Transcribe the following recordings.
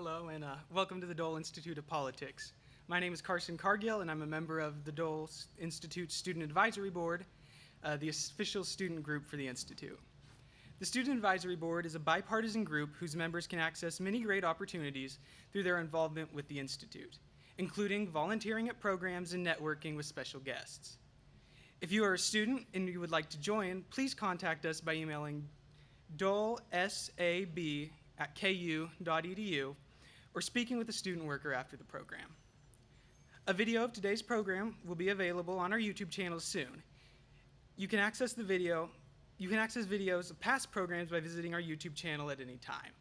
Hello, and welcome to the Dole Institute of Politics. My name is Carson Cargill, and I'm a member of the Dole Institute Student Advisory Board, the official student group for the Institute. The Student Advisory Board is a bipartisan group whose members can access many great opportunities through their involvement with the Institute, including volunteering at programs and networking with special guests. If you are a student and you would like to join, please contact us by emailing dolesab@ku.edu or speaking with a student worker after the program. A video of today's program will be available on our YouTube channel soon. You can access videos of past programs by visiting our YouTube channel at any time.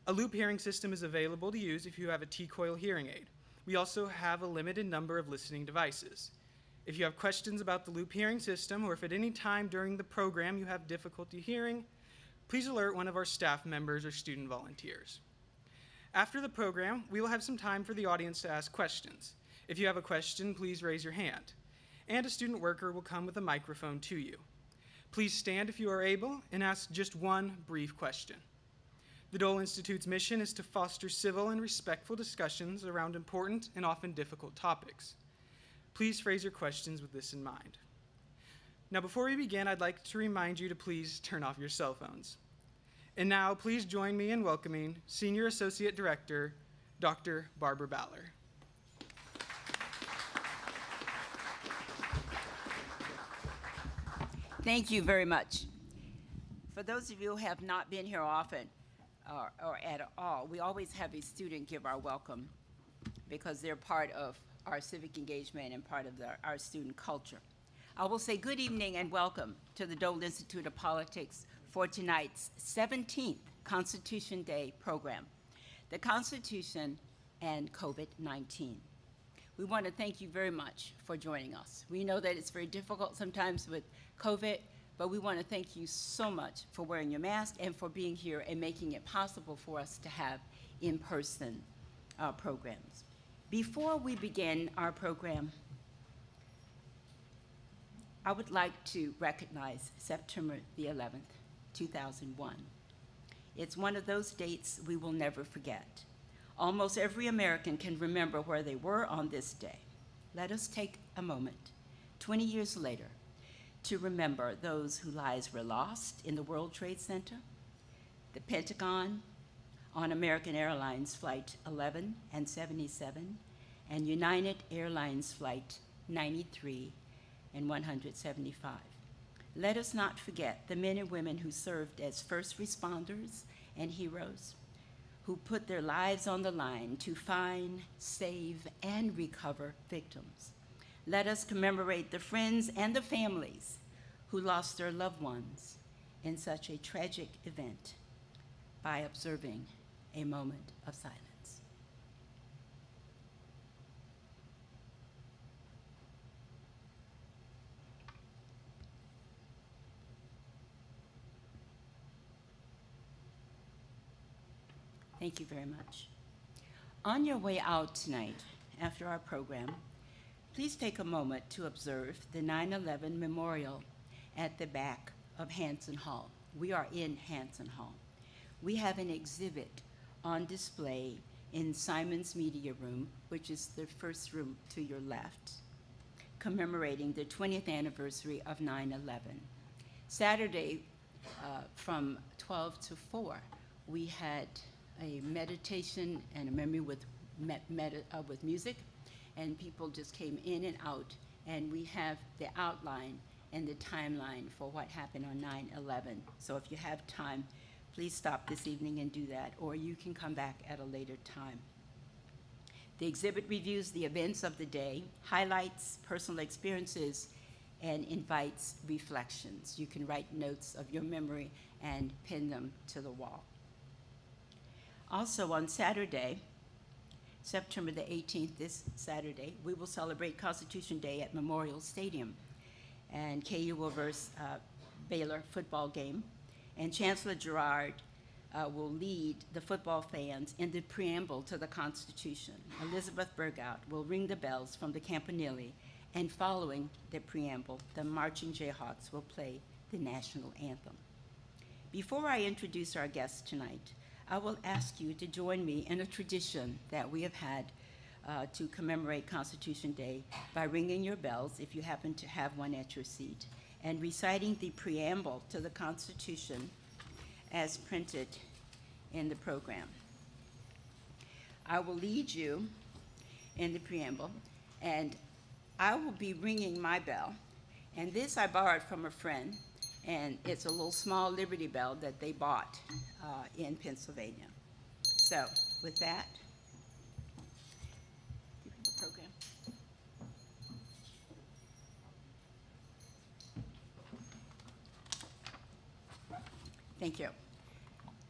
A loop hearing system is available to use if you have a T-coil hearing aid. We also have a limited number of listening devices. If you have questions about the loop hearing system, or if at any time during the program you have difficulty hearing, please alert one of our staff members or student volunteers. After the program, we will have some time for the audience to ask questions. If you have a question, please raise your hand, and a student worker will come with a microphone to you. Please stand if you are able and ask just one brief question. The Dole Institute's mission is to foster civil and respectful discussions around important and often difficult topics. Please phrase your questions with this in mind. Now, before we begin, I'd like to remind you to please turn off your cell phones. And now, please join me in welcoming Senior Associate Director, Dr. Barbara Baller. Thank you very much. For those of you who have not been here often or at all, we always have a student give our welcome because they're part of our civic engagement and part of our student culture. I will say good evening and welcome to the Dole Institute of Politics for tonight's 17th Constitution Day program, the Constitution and COVID-19. We want to thank you very much for joining us. We know that it's very difficult sometimes with COVID, but we want to thank you so much for wearing your mask and for being here and making it possible for us to have in-person programs. Before we begin our program, I would like to recognize September the 11th, 2001. It's one of those dates we will never forget. Almost every American can remember where they were on this day. Let us take a moment, 20 years later, to remember those whose lives were lost in the World Trade Center, the Pentagon, on American Airlines Flight 11 and 77, and United Airlines Flight 93 and 175. Let us not forget the men and women who served as first responders and heroes, who put their lives on the line to find, save, and recover victims. Let us commemorate the friends and the families who lost their loved ones in such a tragic event by observing a moment of silence. Thank you very much. On your way out tonight, after our program, please take a moment to observe the 9/11 memorial at the back of Hanson Hall. We are in Hanson Hall. We have an exhibit on display in Simon's Media Room, which is the first room to your left, commemorating the 20th anniversary of 9/11. Saturday, from 12 to 4, we had a meditation and a memory with music, and people just came in and out, and we have the outline and the timeline for what happened on 9/11. So if you have time, please stop this evening and do that, or you can come back at a later time. The exhibit reviews the events of the day, highlights personal experiences, and invites reflections. You can write notes of your memory and pin them to the wall. Also on Saturday, September the 18th, this Saturday, we will celebrate Constitution Day at Memorial Stadium, and KU will verse Baylor football game, and Chancellor Girard will lead the football fans in the preamble to the Constitution. Elizabeth Burgout will ring the bells from the Campanile, and following the preamble, the marching Jayhawks will play the national anthem. Before I introduce our guests tonight, I will ask you to join me in a tradition that we have had to commemorate Constitution Day by ringing your bells, if you happen to have one at your seat, and reciting the preamble to the Constitution as printed in the program. I will lead you in the preamble, and I will be ringing my bell. And this I borrowed from a friend, and it's a little small Liberty Bell that they bought in Pennsylvania. So with that, program. Thank you.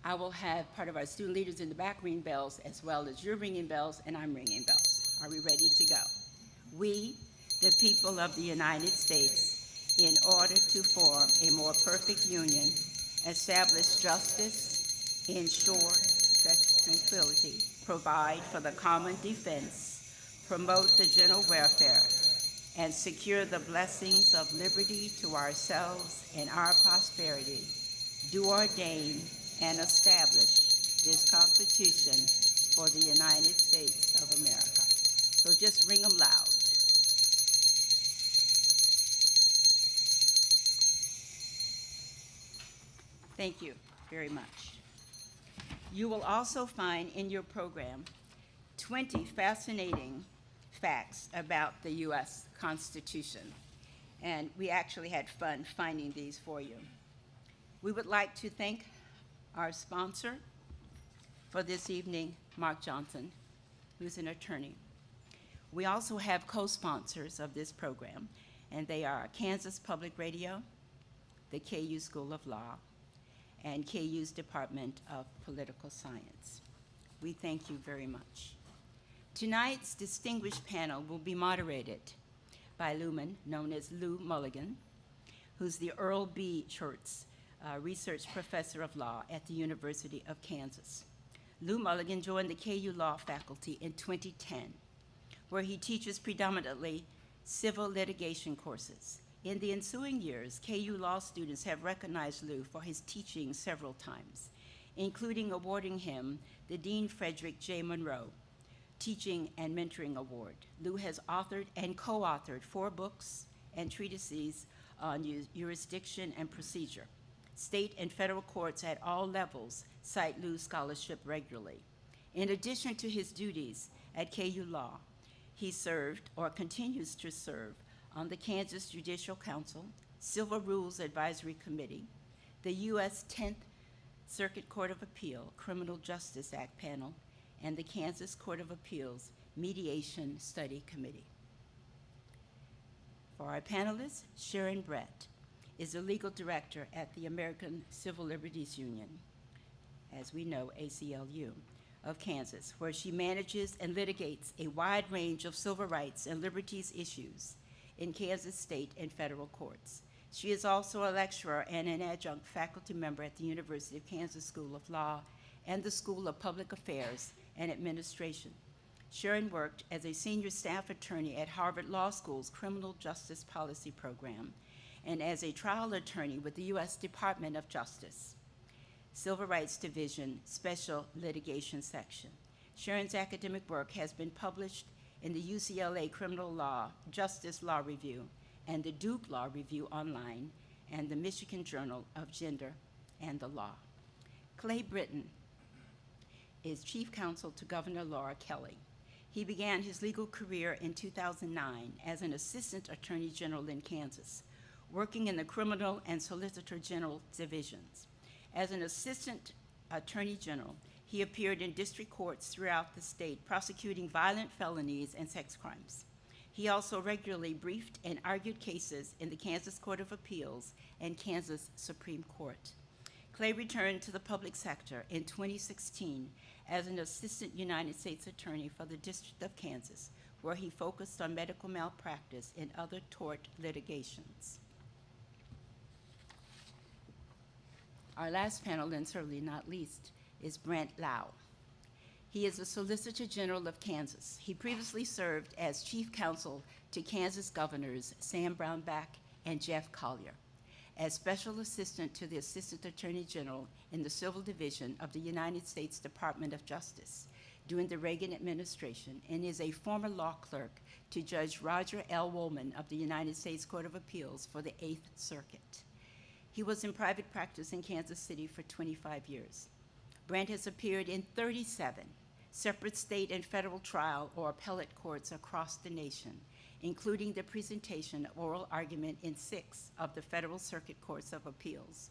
I will have part of our student leaders in the back ring bells, as well as you're ringing bells and I'm ringing bells. Are we ready to go? We, the people of the United States, in order to form a more perfect union, establish justice, ensure tranquility, provide for the common defense, promote the general welfare, and secure the blessings of liberty to ourselves and our prosperity, do ordain and establish this Constitution for the United States of America. So just ring them loud. Thank you very much. You will also find in your program 20 fascinating facts about the U.S. Constitution, and we actually had fun finding these for you. We would like to thank our sponsor for this evening, Mark Johnson, who's an attorney. We also have co-sponsors of this program, and they are Kansas Public Radio, the KU School of Law, and KU's Department of Political Science. We thank you very much. Tonight's distinguished panel will be moderated by Lumen, known as Lou Mulligan, who's the Earl B. Schurtz Research Professor of Law at the University of Kansas. Lou Mulligan joined the KU Law faculty in 2010, where he teaches predominantly civil litigation courses. In the ensuing years, KU Law students have recognized Lou for his teaching several times, including awarding him the Dean Frederick J. Monroe Teaching and Mentoring Award. Lou has authored and co-authored 4 books and treatises on jurisdiction and procedure. State and federal courts at all levels cite Lou's scholarship regularly. In addition to his duties at KU Law, he served or continues to serve on the Kansas Judicial Council, Civil Rules Advisory Committee, the U.S. 10th Circuit Court of Appeal Criminal Justice Act panel, and the Kansas Court of Appeals Mediation Study Committee. For our panelists, Sharon Brant is the legal director at the American Civil Liberties Union, as we know, ACLU, of Kansas, where she manages and litigates a wide range of civil rights and liberties issues in Kansas state and federal courts. She is also a lecturer and an adjunct faculty member at the University of Kansas School of Law and the School of Public Affairs and Administration. Sharon worked as a senior staff attorney at Harvard Law School's Criminal Justice Policy Program and as a trial attorney with the U.S. Department of Justice, Civil Rights Division, Special Litigation Section. Sharon's academic work has been published in the UCLA Criminal Law Justice Law Review and the Duke Law Review Online and the Michigan Journal of Gender and the Law. Clay Britton is Chief Counsel to Governor Laura Kelly. He began his legal career in 2009 as an Assistant Attorney General in Kansas, working in the Criminal and Solicitor General divisions. As an Assistant Attorney General, he appeared in district courts throughout the state, prosecuting violent felonies and sex crimes. He also regularly briefed and argued cases in the Kansas Court of Appeals and Kansas Supreme Court. Clay returned to the public sector in 2016 as an Assistant United States Attorney for the District of Kansas, where he focused on medical malpractice and other tort litigations. Our last panel, and certainly not least, is Brant Laue. He is the Solicitor General of Kansas. He previously served as Chief Counsel to Kansas Governors Sam Brownback and Jeff Collier. as Special Assistant to the Assistant Attorney General in the Civil Division of the United States Department of Justice during the Reagan administration, and is a former law clerk to Judge Roger L. Woolman of the United States Court of Appeals for the Eighth Circuit. He was in private practice in Kansas City for 25 years. Brant has appeared in 37 separate state and federal trial or appellate courts across the nation, including the presentation of oral argument in 6 of the Federal Circuit Courts of Appeals,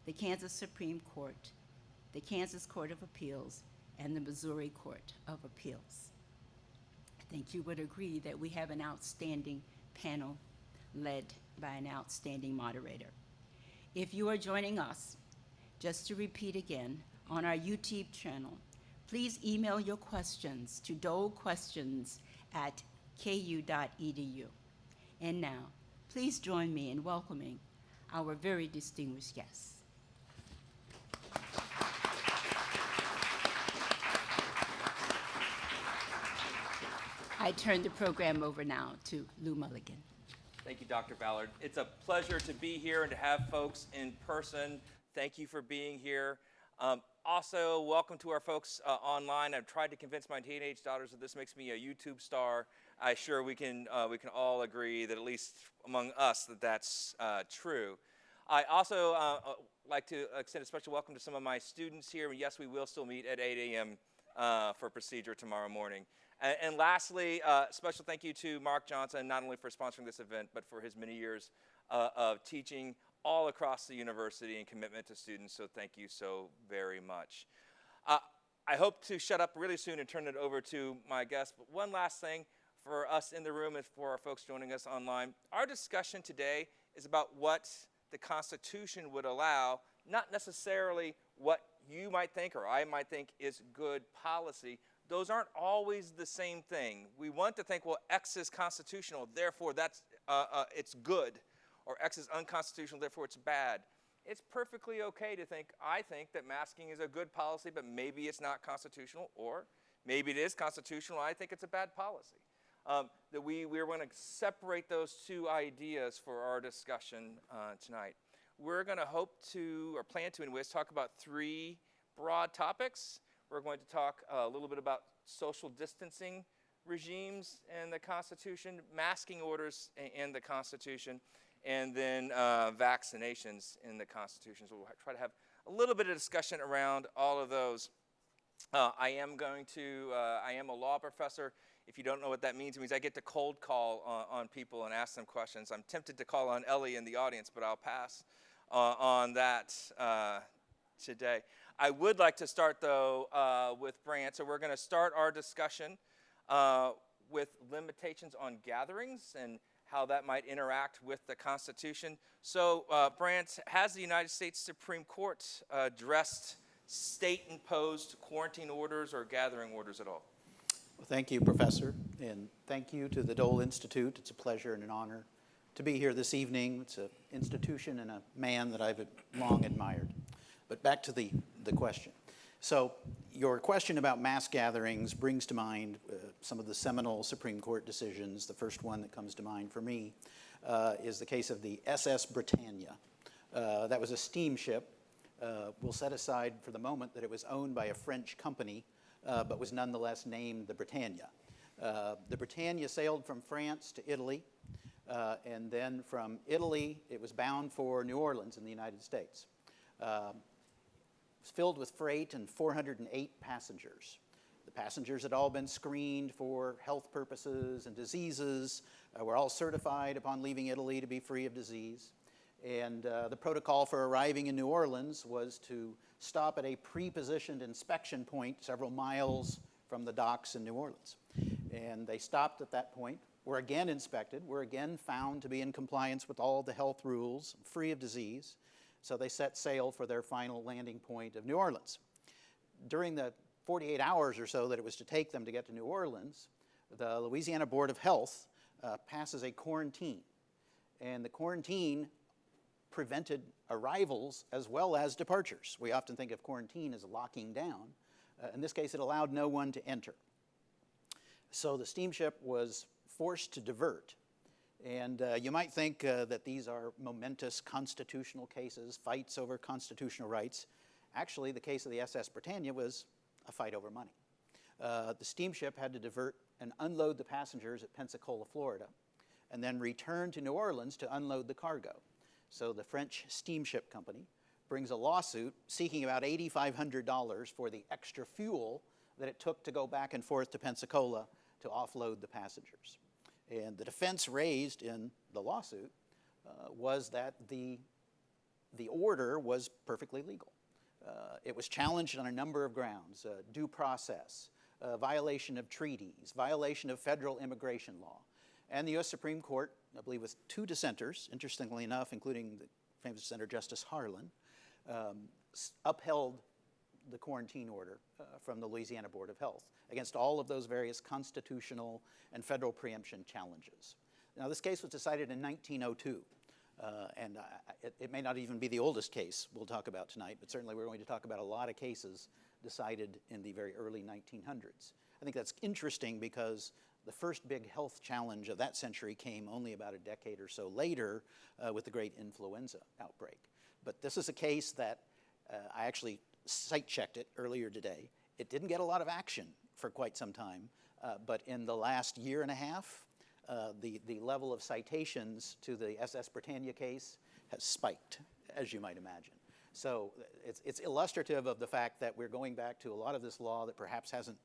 the Kansas Supreme Court, the Kansas Court of Appeals, and the Missouri Court of Appeals. I think you would agree that we have an outstanding panel led by an outstanding moderator. If you are joining us, just to repeat again, on our YouTube channel, please email your questions to dolequestions@ku.edu. And now, please join me in welcoming our very distinguished guests. I turn the program over now to Lou Mulligan. Thank you, Dr. Ballard. It's a pleasure to be here and to have folks in person. Thank you for being here. Also, welcome to our folks online. I've tried to convince my teenage daughters that this makes me a YouTube star. I'm sure we can all agree that at least among us that's true. I also like to extend a special welcome to some of my students here. Yes, we will still meet at 8 a.m. For procedure tomorrow morning. And lastly, special thank you to Mark Johnson, not only for sponsoring this event, but for his many years of teaching all across the university and commitment to students, so thank you so very much. I hope to shut up really soon and turn it over to my guests, but one last thing for us in the room and for our folks joining us online. Our discussion today is about what the Constitution would allow, not necessarily what you might think or I might think is good policy. Those aren't always the same thing. We want to think, well, X is constitutional, therefore that's it's good, or X is unconstitutional, therefore it's bad. It's perfectly okay to think, I think that masking is a good policy, but maybe it's not constitutional, or maybe it is constitutional, I think it's a bad policy. That we're going to separate those two ideas for our discussion tonight. We're going to hope to, or plan to anyways, talk about 3 broad topics. We're going to talk a little bit about social distancing regimes and the Constitution, masking orders and the Constitution, and then vaccinations in the Constitution. So we'll try to have a little bit of discussion around all of those. I am a law professor. If you don't know what that means, it means I get to cold call on people and ask them questions. I'm tempted to call on Ellie in the audience, but I'll pass on that today. I would like to start, though, with Brant. So we're going to start our discussion with limitations on gatherings and how that might interact with the Constitution. So, Brant, has the United States Supreme Court addressed state-imposed quarantine orders or gathering orders at all? Well, thank you, Professor, and thank you to the Dole Institute. It's a pleasure and an honor to be here this evening. It's an institution and a man that I've long admired. But back to the question. So your question about mass gatherings brings to mind some of the seminal Supreme Court decisions. The first one that comes to mind for me is the case of the SS Britannia. That was a steamship. We'll set aside for the moment that it was owned by a French company, but was nonetheless named the Britannia. The Britannia sailed from France to Italy, and then from Italy it was bound for New Orleans in the United States. It was filled with freight and 408 passengers. The passengers had all been screened for health purposes and diseases, were all certified upon leaving Italy to be free of disease. And the protocol for arriving in New Orleans was to stop at a pre-positioned inspection point several miles from the docks in New Orleans. And they stopped at that point, were again inspected, were again found to be in compliance with all the health rules, free of disease. So they set sail for their final landing point of New Orleans. During the 48 hours or so that it was to take them to get to New Orleans, the Louisiana Board of Health passes a quarantine. And the quarantine prevented arrivals as well as departures. We often think of quarantine as locking down. In this case, it allowed no one to enter. So the steamship was forced to divert. And you might think that these are momentous constitutional cases, fights over constitutional rights. Actually, the case of the SS Britannia was a fight over money. The steamship had to divert and unload the passengers at Pensacola, Florida, and then return to New Orleans to unload the cargo. So the French steamship company brings a lawsuit seeking about $8,500 for the extra fuel that it took to go back and forth to Pensacola to offload the passengers. And the defense raised in the lawsuit was that the order was perfectly legal. It was challenged on a number of grounds: due process, violation of treaties, violation of federal immigration law. And the U.S. Supreme Court, I believe with 2 dissenters, interestingly enough, including the famous dissenter Justice Harlan, upheld the quarantine order from the Louisiana Board of Health against all of those various constitutional and federal preemption challenges. Now, this case was decided in 1902, and it may not even be the oldest case we'll talk about tonight, but certainly we're going to talk about a lot of cases decided in the very early 1900s. I think that's interesting because the first big health challenge of that century came only about a decade or so later with the great influenza outbreak. But this is a case that I actually site-checked it earlier today. It didn't get a lot of action for quite some time, but in the last year and a half, the level of citations to the SS Britannia case has spiked, as you might imagine. So it's illustrative of the fact that we're going back to a lot of this law that perhaps hasn't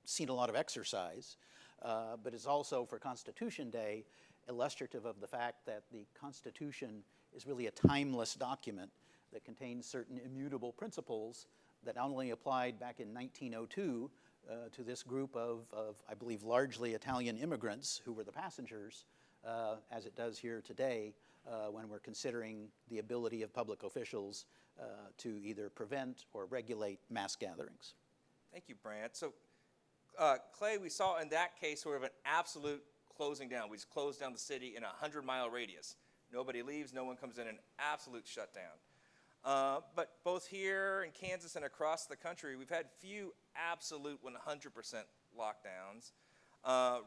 seen a lot of exercise, but it's also, for Constitution Day, illustrative of the fact that the Constitution is really a timeless document that contains certain immutable principles that not only applied back in 1902 to this group of, I believe, largely Italian immigrants who were the passengers, as it does here today when we're considering the ability of public officials to either prevent or regulate mass gatherings. Thank you, Brant. So, Clay, we saw in that case sort of an absolute closing down. We just closed down the city in a 100-mile radius. Nobody leaves, no one comes in, an absolute shutdown. But both here in Kansas and across the country, we've had few absolute 100% lockdowns.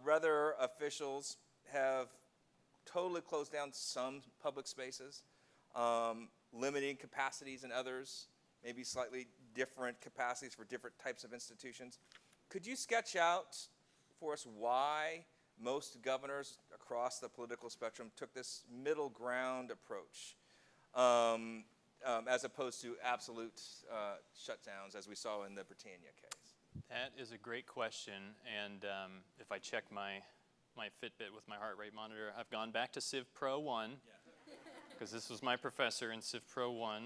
Rather, officials have totally closed down some public spaces, limiting capacities in others, maybe slightly different capacities for different types of institutions. Could you sketch out for us why most governors across the political spectrum took this middle ground approach, as opposed to absolute shutdowns, as we saw in the Britannia case? That is a great question, and if I check my Fitbit with my heart rate monitor, I've gone back to Civ Pro 1, because this was my professor in Civ Pro 1.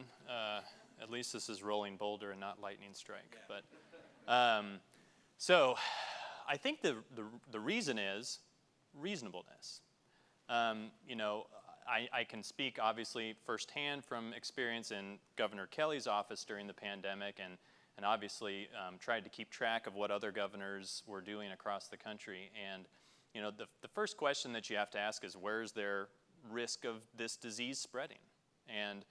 At least this is Rolling Boulder and not Lightning Strike. Yeah. But so I think the reason is reasonableness. You know, I can speak obviously firsthand from experience in Governor Kelly's office during the pandemic, and obviously tried to keep track of what other governors were doing across the country. And you know, the first question that you have to ask is, where's their risk of this disease spreading? And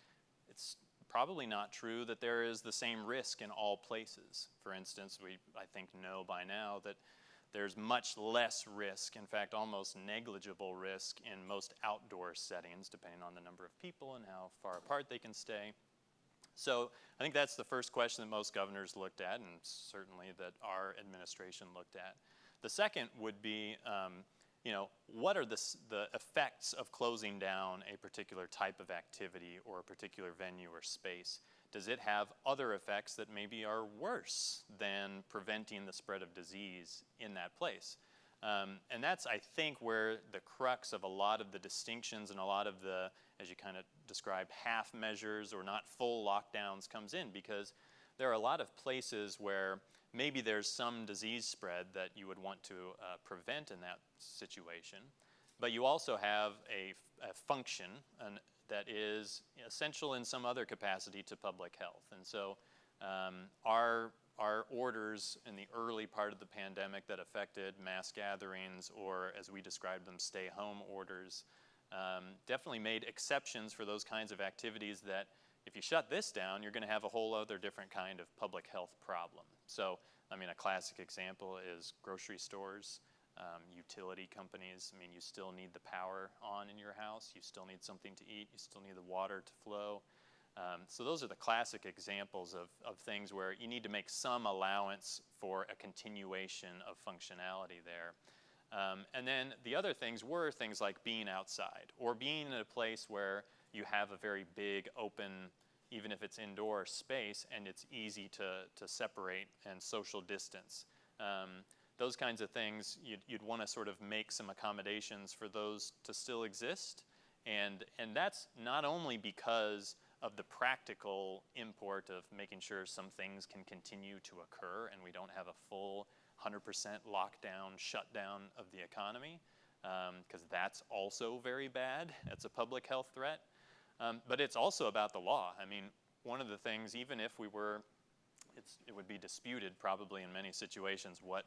it's probably not true that there is the same risk in all places. For instance, we, I think, know by now that there's much less risk, in fact, almost negligible risk in most outdoor settings, depending on the number of people and how far apart they can stay. So I think that's the first question that most governors looked at, and certainly that our administration looked at. The second would be, you know, what are the effects of closing down a particular type of activity or a particular venue or space? Does it have other effects that maybe are worse than preventing the spread of disease in that place? And that's, I think, where the crux of a lot of the distinctions and a lot of the, as you kind of described, half measures or not full lockdowns comes in, because there are a lot of places where maybe there's some disease spread that you would want to prevent in that situation, but you also have a function that is essential in some other capacity to public health. And so our orders in the early part of the pandemic that affected mass gatherings, or as we described them, stay-home orders, definitely made exceptions for those kinds of activities that if you shut this down, you're going to have a whole other different kind of public health problem. So, I mean, a classic example is grocery stores. Utility companies, I mean, you still need the power on in your house, you still need something to eat, you still need the water to flow. So those are the classic examples of things where you need to make some allowance for a continuation of functionality there. And then the other things were things like being outside or being in a place where you have a very big open, even if it's indoor space, and it's easy to separate and social distance. Those kinds of things, you'd want to sort of make some accommodations for those to still exist. And that's not only because of the practical import of making sure some things can continue to occur and we don't have a full 100% lockdown, shutdown of the economy, because that's also very bad. It's a public health threat. But it's also about the law. I mean, one of the things, even if we were, it would be disputed probably in many situations what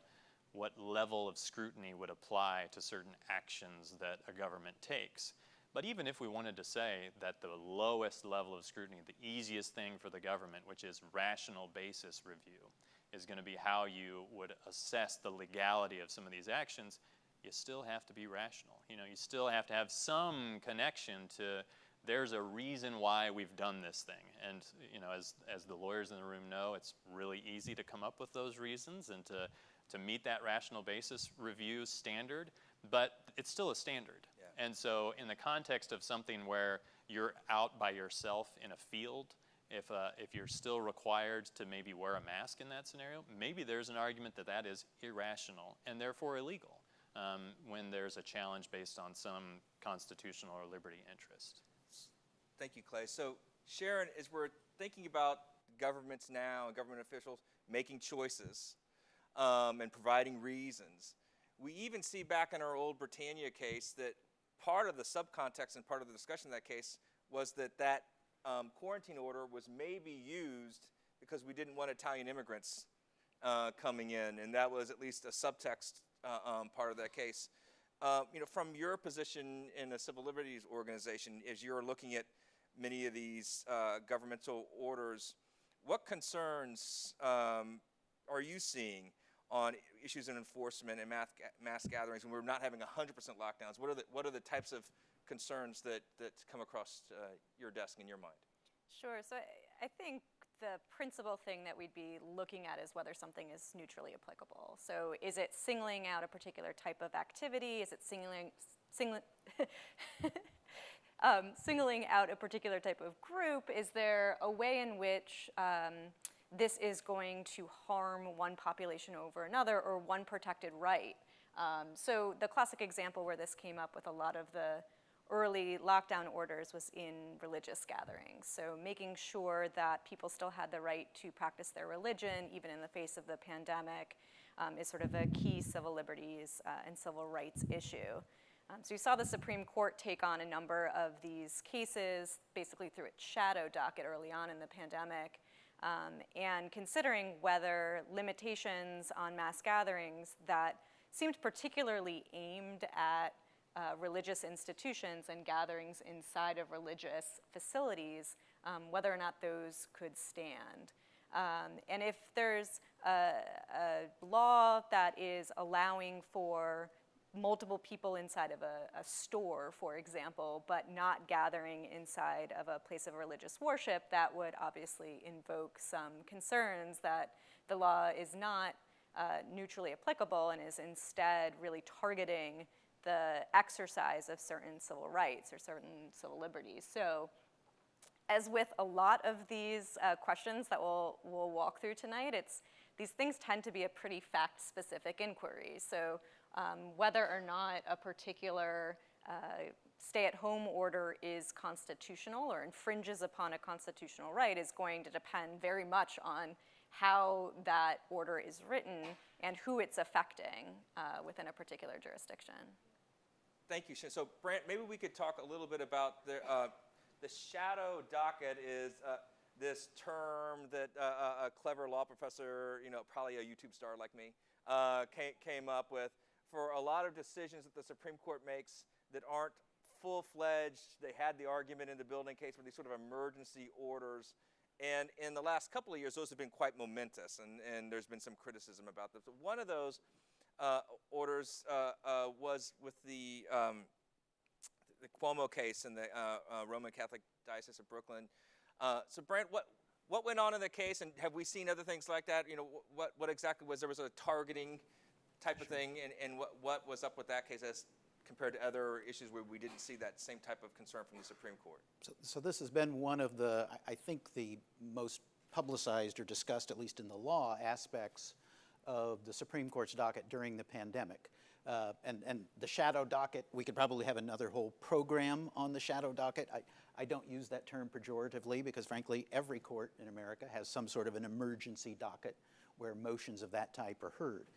level of scrutiny would apply to certain actions that a government takes. But even if we wanted to say that the lowest level of scrutiny, the easiest thing for the government, which is rational basis review, is going to be how you would assess the legality of some of these actions, you still have to be rational. You know, you still have to have some connection to there's a reason why we've done this thing. And you know, as the lawyers in the room know, it's really easy to come up with those reasons and to meet that rational basis review standard, but it's still a standard. Yeah. And so in the context of something where you're out by yourself in a field, if you're still required to maybe wear a mask in that scenario, maybe there's an argument that that is irrational and therefore illegal when there's a challenge based on some constitutional or liberty interest. Thank you, Clay. So Sharon, as we're thinking about governments now and government officials making choices and providing reasons, we even see back in our old Britannia case that part of the subcontext and part of the discussion in that case was that quarantine order was maybe used because we didn't want Italian immigrants coming in, and that was at least a subtext part of that case. You know, from your position in a civil liberties organization, as you're looking at many of these governmental orders, what concerns are you seeing on issues of enforcement and mass gatherings when we're not having 100% lockdowns? What are the types of concerns that come across your desk in your mind? Sure. So I think the principal thing that we'd be looking at is whether something is neutrally applicable. So is it singling out a particular type of activity? Is it singling out a particular type of group? Is there a way in which this is going to harm one population over another or one protected right? So the classic example where this came up with a lot of the early lockdown orders was in religious gatherings. So making sure that people still had the right to practice their religion, even in the face of the pandemic, is sort of a key civil liberties and civil rights issue. So you saw the Supreme Court take on a number of these cases, basically through its shadow docket early on in the pandemic, and considering whether limitations on mass gatherings that seemed particularly aimed at religious institutions and gatherings inside of religious facilities, whether or not those could stand. And if there's a law that is allowing for multiple people inside of a store, for example, but not gathering inside of a place of religious worship, that would obviously invoke some concerns that the law is not neutrally applicable and is instead really targeting the exercise of certain civil rights or certain civil liberties. So as with a lot of these questions that we'll walk through tonight, these things tend to be a pretty fact-specific inquiry. So whether or not a particular stay-at-home order is constitutional or infringes upon a constitutional right is going to depend very much on how that order is written and who it's affecting within a particular jurisdiction. Thank you, Sharon. So Brant, maybe we could talk a little bit about the shadow docket is this term that a clever law professor, you know, probably a YouTube star like me, came up with for a lot of decisions that the Supreme Court makes that aren't full-fledged. They had the argument in the building case for these sort of emergency orders. And in the last couple of years, those have been quite momentous, and there's been some criticism about them. So one of those orders was with the Cuomo case in the Roman Catholic Diocese of Brooklyn. So Brant, what went on in the case, and have we seen other things like that? You know, what exactly was there? Was a targeting type of thing, and what was up with that case as compared to other issues where we didn't see that same type of concern from the Supreme Court? So this has been one of the, I think, the most publicized or discussed, at least in the law, aspects of the Supreme Court's docket during the pandemic. And the shadow docket, we could probably have another whole program on the shadow docket. I don't use that term pejoratively because, frankly, every court in America has some sort of an emergency docket where motions of that type are heard.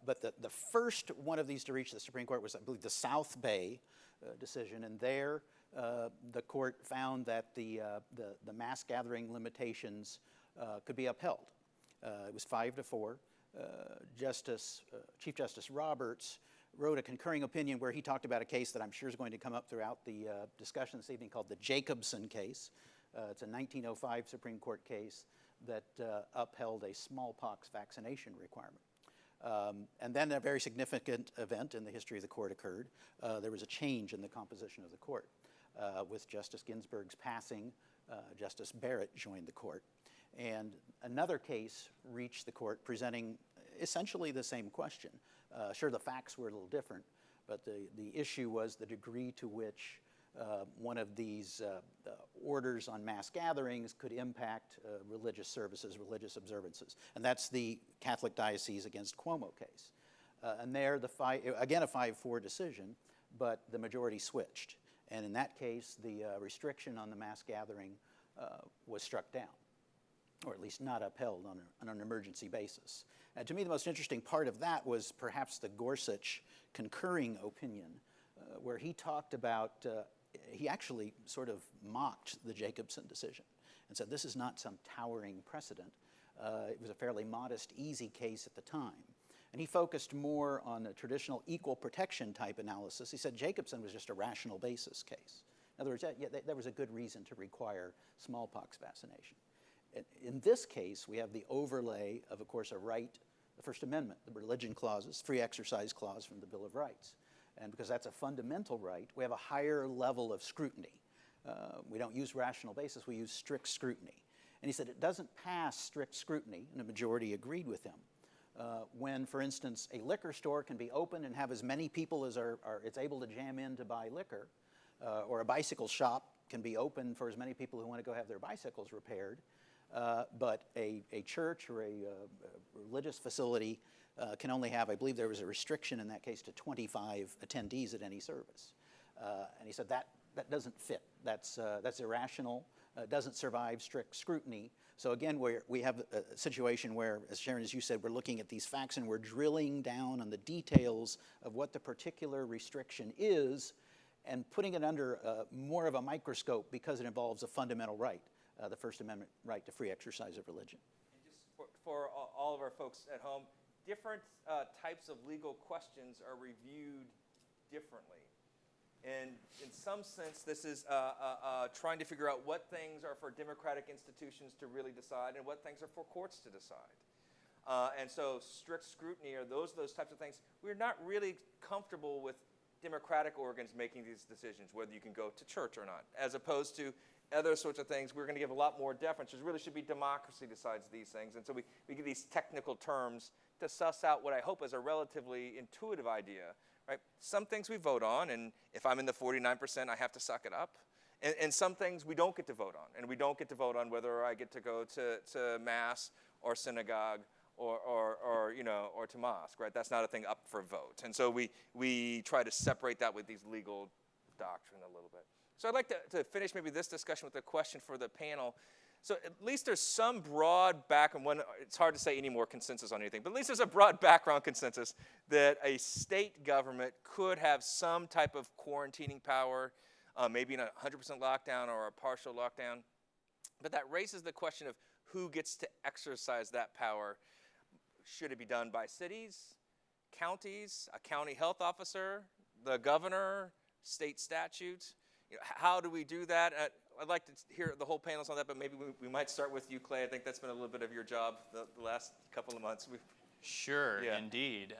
But the first one of these to reach the Supreme Court was, I believe, the South Bay decision, and there the court found that the mass gathering limitations could be upheld. It was 5-4. Chief Justice Roberts wrote a concurring opinion where he talked about a case that I'm sure is going to come up throughout the discussion this evening called the Jacobson case. It's a 1905 Supreme Court case that upheld a smallpox vaccination requirement. And then a very significant event in the history of the court occurred. There was a change in the composition of the court. With Justice Ginsburg's passing, Justice Barrett joined the court. And another case reached the court presenting essentially the same question. Sure, the facts were a little different, but the issue was the degree to which one of these orders on mass gatherings could impact religious services, religious observances. And that's the Catholic Diocese against Cuomo case. And there, again, a 5-4 decision, but the majority switched. And in that case, the restriction on the mass gathering was struck down, or at least not upheld on an emergency basis. And to me, the most interesting part of that was perhaps the Gorsuch concurring opinion, where he talked about, he actually sort of mocked the Jacobson decision and said, this is not some towering precedent. It was a fairly modest, easy case at the time. And he focused more on a traditional equal protection type analysis. He said Jacobson was just a rational basis case. In other words, there was a good reason to require smallpox vaccination. In this case, we have the overlay of course, a right, the First Amendment, the religion clauses, free exercise clause from the Bill of Rights. And because that's a fundamental right, we have a higher level of scrutiny. We don't use rational basis, we use strict scrutiny. And he said it doesn't pass strict scrutiny, and the majority agreed with him, when, for instance, a liquor store can be open and have as many people as it's able to jam in to buy liquor, or a bicycle shop can be open for as many people who want to go have their bicycles repaired. But a church or a religious facility can only have, I believe there was a restriction in that case to 25 attendees at any service. And he said that doesn't fit. That's irrational, doesn't survive strict scrutiny. So again, we have a situation where, as Sharon, as you said, we're looking at these facts and we're drilling down on the details of what the particular restriction is and putting it under more of a microscope because it involves a fundamental right. The First Amendment right to free exercise of religion. And just for all of our folks at home, different types of legal questions are reviewed differently. And in some sense, this is trying to figure out what things are for democratic institutions to really decide and what things are for courts to decide. And so strict scrutiny or those types of things, we're not really comfortable with democratic organs making these decisions, whether you can go to church or not, as opposed to other sorts of things. We're going to give a lot more deference. There really should be democracy decides these things. And so we give these technical terms to suss out what I hope is a relatively intuitive idea. Right? Some things we vote on, and if I'm in the 49%, I have to suck it up. And some things we don't get to vote on. And we don't get to vote on whether I get to go to mass or synagogue or to mosque, right? That's not a thing up for vote. And so we try to separate that with these legal doctrine a little bit. So I'd like to finish maybe this discussion with a question for the panel. So at least there's some broad background, it's hard to say any more consensus on anything, but at least there's a broad background consensus that a state government could have some type of quarantining power, maybe in a 100% lockdown or a partial lockdown. But that raises the question of who gets to exercise that power. Should it be done by cities, counties, a county health officer, the governor, state statute? How do we do that? I'd like to hear the whole panelists on that, but maybe we might start with you, Clay. I think that's been a little bit of your job the last couple of months. Sure, Yeah. indeed.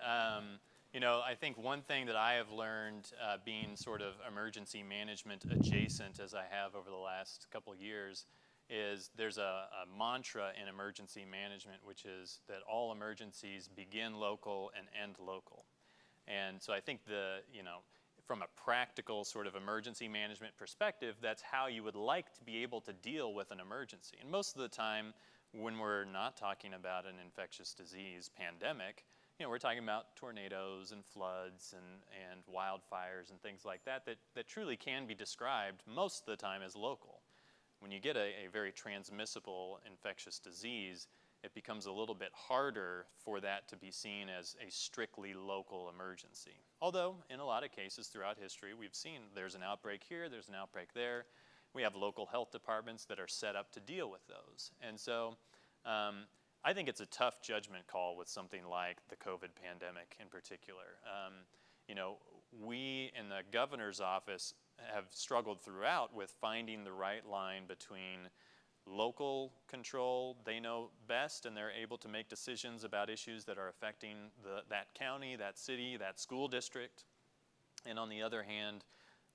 You know, I think one thing that I have learned being sort of emergency management adjacent as I have over the last couple of years is there's a mantra in emergency management, which is that all emergencies begin local and end local. And so I think from a practical sort of emergency management perspective, that's how you would like to be able to deal with an emergency. And most of the time, when we're not talking about an infectious disease pandemic, you know, we're talking about tornadoes and floods and wildfires and things like that that truly can be described most of the time as local. When you get a very transmissible infectious disease, it becomes a little bit harder for that to be seen as a strictly local emergency. Although, in a lot of cases throughout history, we've seen there's an outbreak here, there's an outbreak there. We have local health departments that are set up to deal with those. And so I think it's a tough judgment call with something like the COVID pandemic in particular. You know, we in the governor's office have struggled throughout with finding the right line between local control, they know best, and they're able to make decisions about issues that are affecting that county, that city, that school district. And on the other hand,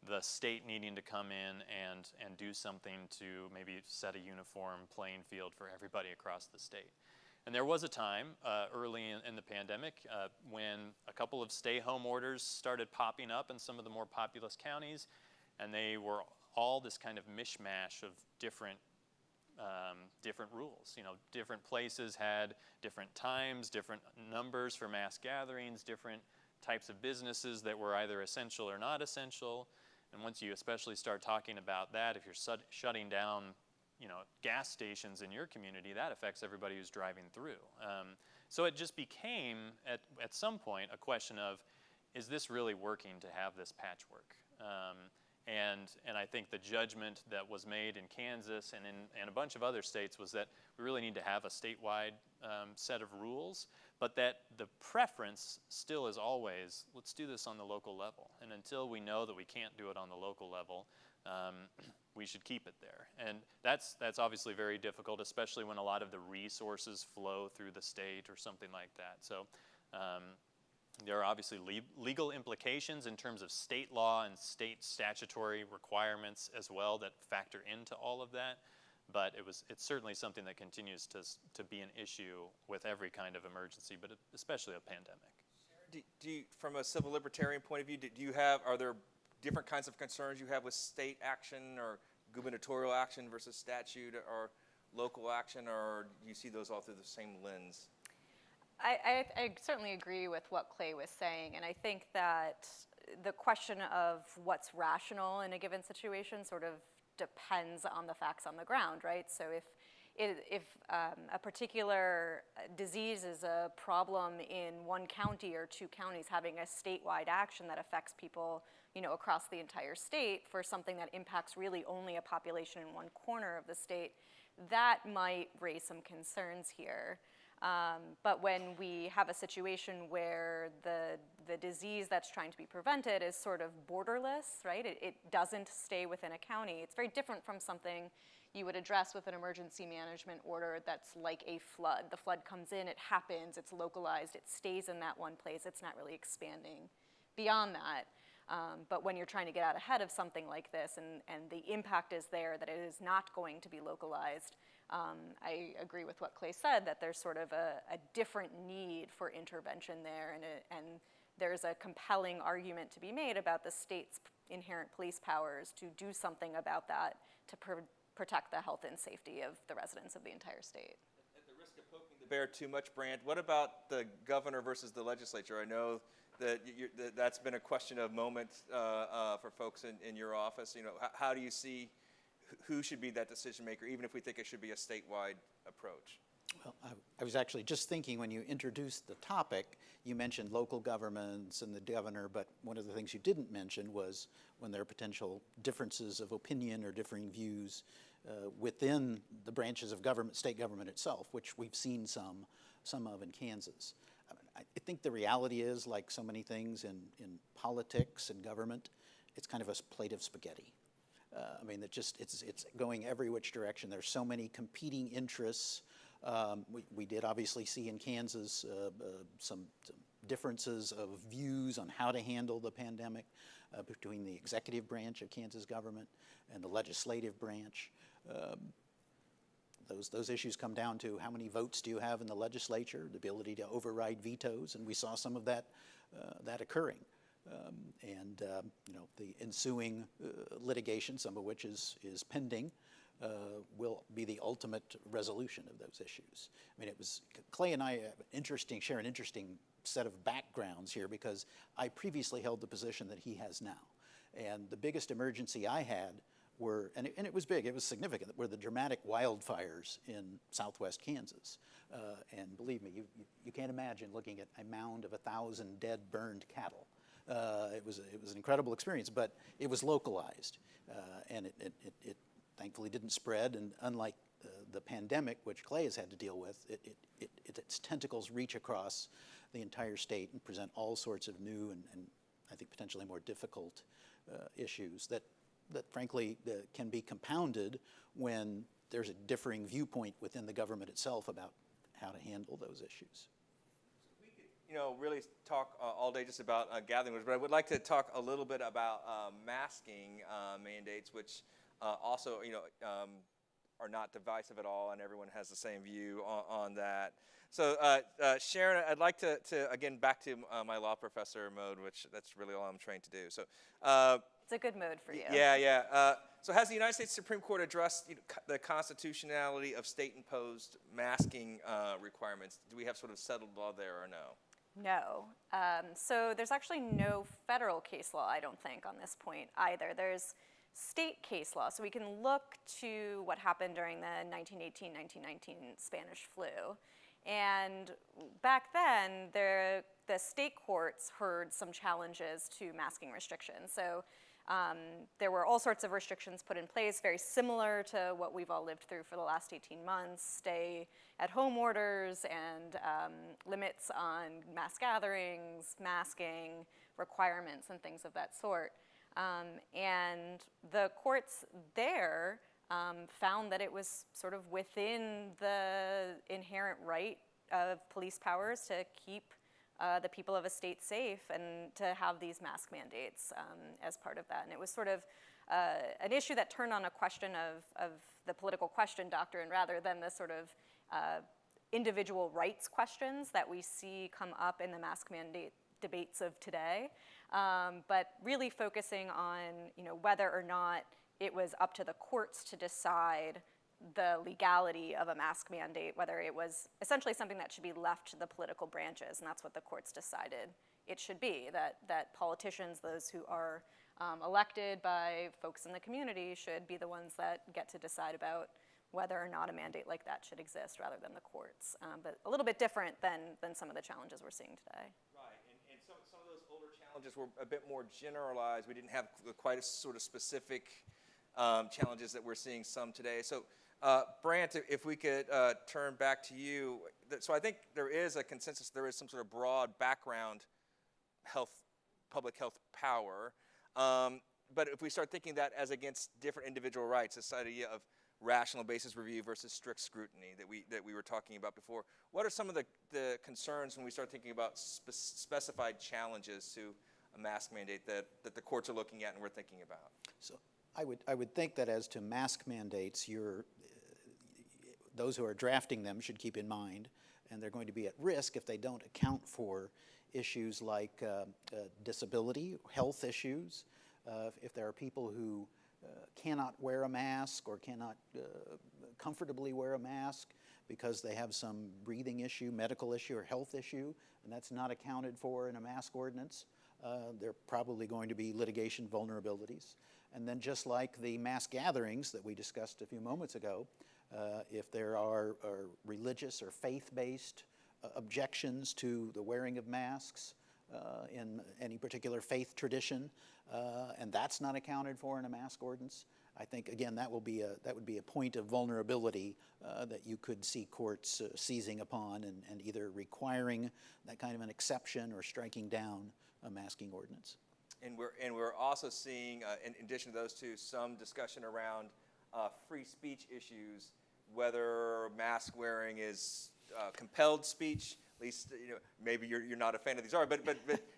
the state needing to come in and do something to maybe set a uniform playing field for everybody across the state. And there was a time early in the pandemic when a couple of stay-home orders started popping up in some of the more populous counties, and they were all this kind of mishmash of different rules. You know, different places had different times, different numbers for mass gatherings, different types of businesses that were either essential or not essential. And once you especially start talking about that, if you're shutting down, you know, gas stations in your community, that affects everybody who's driving through. So it just became, at some point, a question of, is this really working to have this patchwork? And I think the judgment that was made in Kansas and a bunch of other states was that we really need to have a statewide set of rules, but that the preference still is always, let's do this on the local level. And until we know that we can't do it on the local level, we should keep it there. And that's obviously very difficult, especially when a lot of the resources flow through the state or something like that. So there are obviously legal implications in terms of state law and state statutory requirements as well that factor into all of that. But it's certainly something that continues to be an issue with every kind of emergency, but especially a pandemic. Do you, from a civil libertarian point of view, are there different kinds of concerns you have with state action or gubernatorial action versus statute or local action, or do you see those all through the same lens? I certainly agree with what Clay was saying, and I think that the question of what's rational in a given situation sort of depends on the facts on the ground, right? So if a particular disease is a problem in one county or two counties, having a statewide action that affects people, you know, across the entire state for something that impacts really only a population in one corner of the state, that might raise some concerns here. But when we have a situation where the disease that's trying to be prevented is sort of borderless, right? It doesn't stay within a county. It's very different from something you would address with an emergency management order that's like a flood. The flood comes in, it happens, it's localized, it stays in that one place. It's not really expanding beyond that. But when you're trying to get out ahead of something like this and the impact is there that it is not going to be localized, I agree with what Clay said, that there's sort of a different need for intervention there, and there's a compelling argument to be made about the state's inherent police powers to do something about that to protect the health and safety of the residents of the entire state. At the risk of poking the bear too much, Brant, what about the governor versus the legislature? I know that that's been a question of moment for folks in your office. You know, how do you see who should be that decision maker, even if we think it should be a statewide approach? Well, I was actually just thinking when you introduced the topic, you mentioned local governments and the governor, but one of the things you didn't mention was when there are potential differences of opinion or differing views within the branches of government, state government itself, which we've seen some of in Kansas. I think the reality is, like so many things in politics and government, it's kind of a plate of spaghetti. I mean, it's going every which direction. There's so many competing interests We did obviously see in Kansas some differences of views on how to handle the pandemic between the executive branch of Kansas government and the legislative branch. Those issues come down to how many votes do you have in the legislature, the ability to override vetoes, and we saw some of that occurring. You know, the ensuing litigation, some of which is pending, will be the ultimate resolution of those issues. I mean, it was, Clay and I share an interesting set of backgrounds here because I previously held the position that he has now. And the biggest emergency I had were, and it was big, it was significant, were the dramatic wildfires in southwest Kansas. And believe me, you can't imagine looking at a mound of 1,000 dead, burned cattle. It was an incredible experience, but it was localized. And it thankfully didn't spread, and unlike the pandemic, which Clay has had to deal with, its tentacles reach across the entire state and present all sorts of new and I think potentially more difficult issues that frankly can be compounded when there's a differing viewpoint within the government itself about how to handle those issues. We could, you know, really talk all day just about gathering, but I would like to talk a little bit about masking mandates, which also, you know, are not divisive at all, and everyone has the same view on that. So, Sharon, I'd like to again, back to my law professor mode, which that's really all I'm trained to do. So, It's a good mode for you. Yeah. So has the United States Supreme Court addressed the constitutionality of state-imposed masking requirements? Do we have sort of settled law there or no? No. So there's actually no federal case law, I don't think, on this point either. There's state case law. So we can look to what happened during the 1918-1919 Spanish flu. And back then, the state courts heard some challenges to masking restrictions. So there were all sorts of restrictions put in place, very similar to what we've all lived through for the last 18 months, stay-at-home orders and limits on mass gatherings, masking requirements, and things of that sort. And the courts there found that it was sort of within the inherent right of police powers to keep the people of a state safe and to have these mask mandates as part of that. And it was sort of an issue that turned on a question of the political question doctrine rather than the sort of individual rights questions that we see come up in the mask mandate debates of today, but really focusing on, you know, whether or not it was up to the courts to decide the legality of a mask mandate, whether it was essentially something that should be left to the political branches, and that's what the courts decided it should be, that politicians, those who are elected by folks in the community, should be the ones that get to decide about whether or not a mandate like that should exist rather than the courts. But a little bit different than some of the challenges we're seeing today. Right, and some of those older challenges were a bit more generalized. We didn't have quite as sort of specific challenges that we're seeing some today. So Brant, if we could turn back to you. So I think there is a consensus, there is some sort of broad background public health power. But if we start thinking that as against different individual rights, this idea of rational basis review versus strict scrutiny that we were talking about before, what are some of the concerns when we start thinking about specified challenges to a mask mandate that the courts are looking at and we're thinking about? So I would think that as to mask mandates, those who are drafting them should keep in mind, and they're going to be at risk if they don't account for issues like disability, health issues, if there are people who cannot wear a mask or cannot comfortably wear a mask because they have some breathing issue, medical issue, or health issue, and that's not accounted for in a mask ordinance, there are probably going to be litigation vulnerabilities. And then just like the mass gatherings that we discussed a few moments ago, if there are religious or faith-based objections to the wearing of masks in any particular faith tradition, and that's not accounted for in a mask ordinance, I think, again, that would be a point of vulnerability that you could see courts seizing upon and either requiring that kind of an exception or striking down a masking ordinance. And we're also seeing, in addition to those two, some discussion around free speech issues whether mask wearing is compelled speech. At least, maybe you're not a fan of these,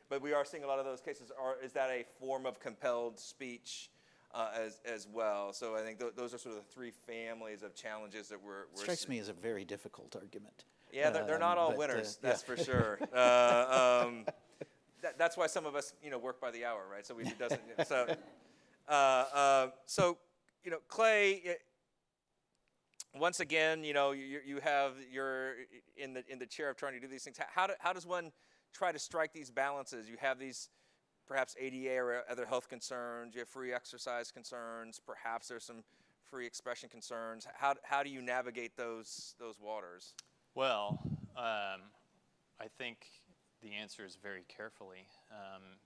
but we are seeing a lot of those cases. Is that a form of compelled speech as well? So I think those are sort of the three families of challenges that we're Strikes me as a very difficult argument. Yeah, they're not all winners, that's for sure. That's why some of us, work by the hour, right? So it doesn't. So Clay. Once again, you're in the chair of trying to do these things. How does one try to strike these balances? You have these perhaps ADA or other health concerns. You have free exercise concerns. Perhaps there's some free expression concerns. How do you navigate those waters? Well, I think the answer is very carefully.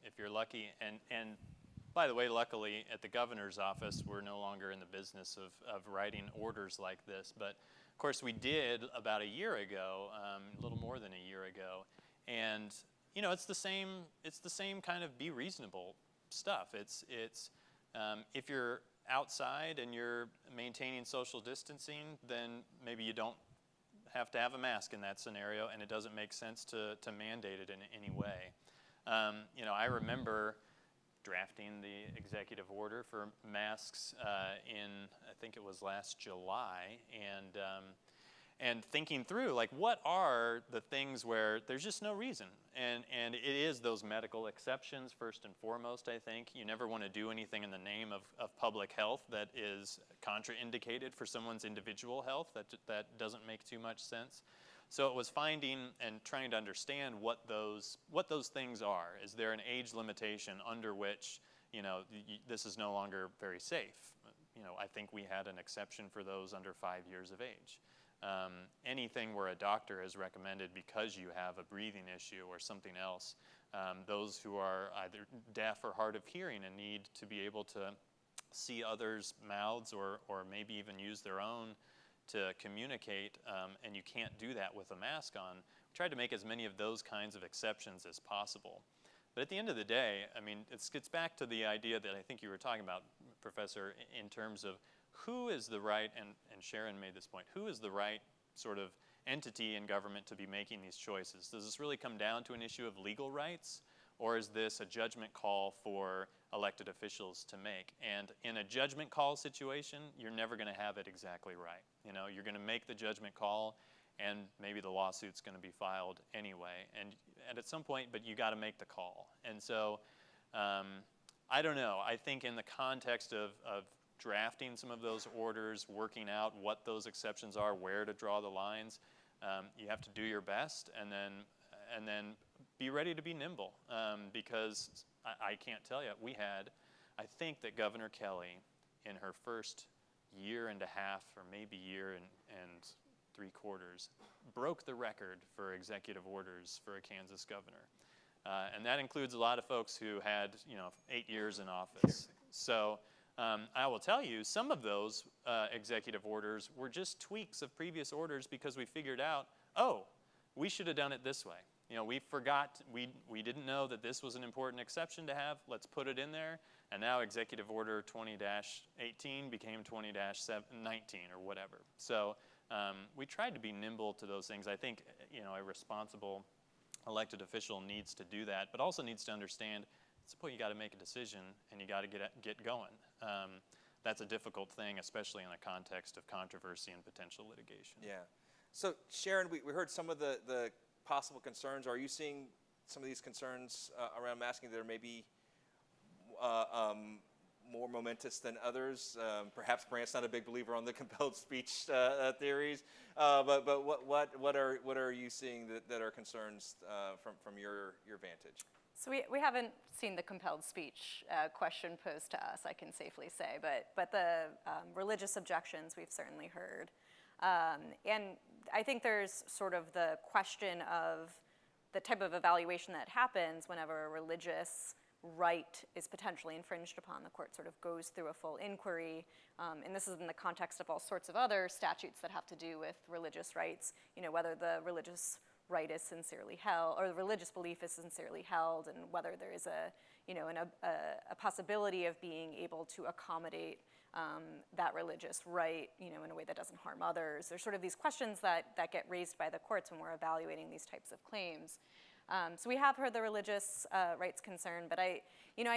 If you're lucky, and by the way, luckily at the governor's office, we're no longer in the business of writing orders like this. But of course, we did about a year ago, a little more than a year ago, and it's the same kind of be reasonable stuff. It's if you're outside and you're maintaining social distancing, then maybe you don't have to have a mask in that scenario, and it doesn't make sense to mandate it in any way. I remember drafting the executive order for masks in, I think it was last July, and thinking through, like, what are the things where there's just no reason? And it is those medical exceptions, first and foremost, I think. You never want to do anything in the name of public health that is contraindicated for someone's individual health. That doesn't make too much sense. So it was finding and trying to understand what those things are. Is there an age limitation under which, this is no longer very safe? I think we had an exception for those under 5 years of age. Anything where a doctor has recommended because you have a breathing issue or something else, those who are either deaf or hard of hearing and need to be able to see others' mouths or maybe even use their own to communicate, and you can't do that with a mask on. We tried to make as many of those kinds of exceptions as possible. But at the end of the day, it gets back to the idea that I think you were talking about, Professor, in terms of who is the right, and Sharon made this point, who is the right sort of entity in government to be making these choices? Does this really come down to an issue of legal rights, or is this a judgment call for elected officials to make? And in a judgment call situation, you're never going to have it exactly right. You're going to make the judgment call, and maybe the lawsuit's going to be filed anyway. And at some point, but you got to make the call. And so, I don't know. I think in the context of drafting some of those orders, working out what those exceptions are, where to draw the lines, you have to do your best, and then be ready to be nimble, because I can't tell you, I think that Governor Kelly, in her first year and a half, or maybe year and 3/4, broke the record for executive orders for a Kansas governor. And that includes a lot of folks who had, 8 years in office. So I will tell you, some of those executive orders were just tweaks of previous orders because we figured out, we should have done it this way. We forgot, we didn't know that this was an important exception to have. Let's put it in there. And now Executive Order 20-18 became 20-19 or whatever. So we tried to be nimble to those things. I think, a responsible elected official needs to do that, but also needs to understand at some point you got to make a decision and you got to get going. That's a difficult thing, especially in the context of controversy and potential litigation. Yeah. So Sharon, we heard some of the possible concerns. Are you seeing some of these concerns around masking that are maybe more momentous than others? Perhaps Brant's not a big believer on the compelled speech theories, but what are you seeing that are concerns from your vantage? So we haven't seen the compelled speech question posed to us, I can safely say, but the religious objections we've certainly heard. And I think there's sort of the question of the type of evaluation that happens whenever a religious right is potentially infringed upon. The court sort of goes through a full inquiry, and this is in the context of all sorts of other statutes that have to do with religious rights, whether the religious right is sincerely held, or the religious belief is sincerely held, and whether there is a, and a possibility of being able to accommodate that religious right, in a way that doesn't harm others. There's sort of these questions that get raised by the courts when we're evaluating these types of claims. So we have heard the religious rights concern, but I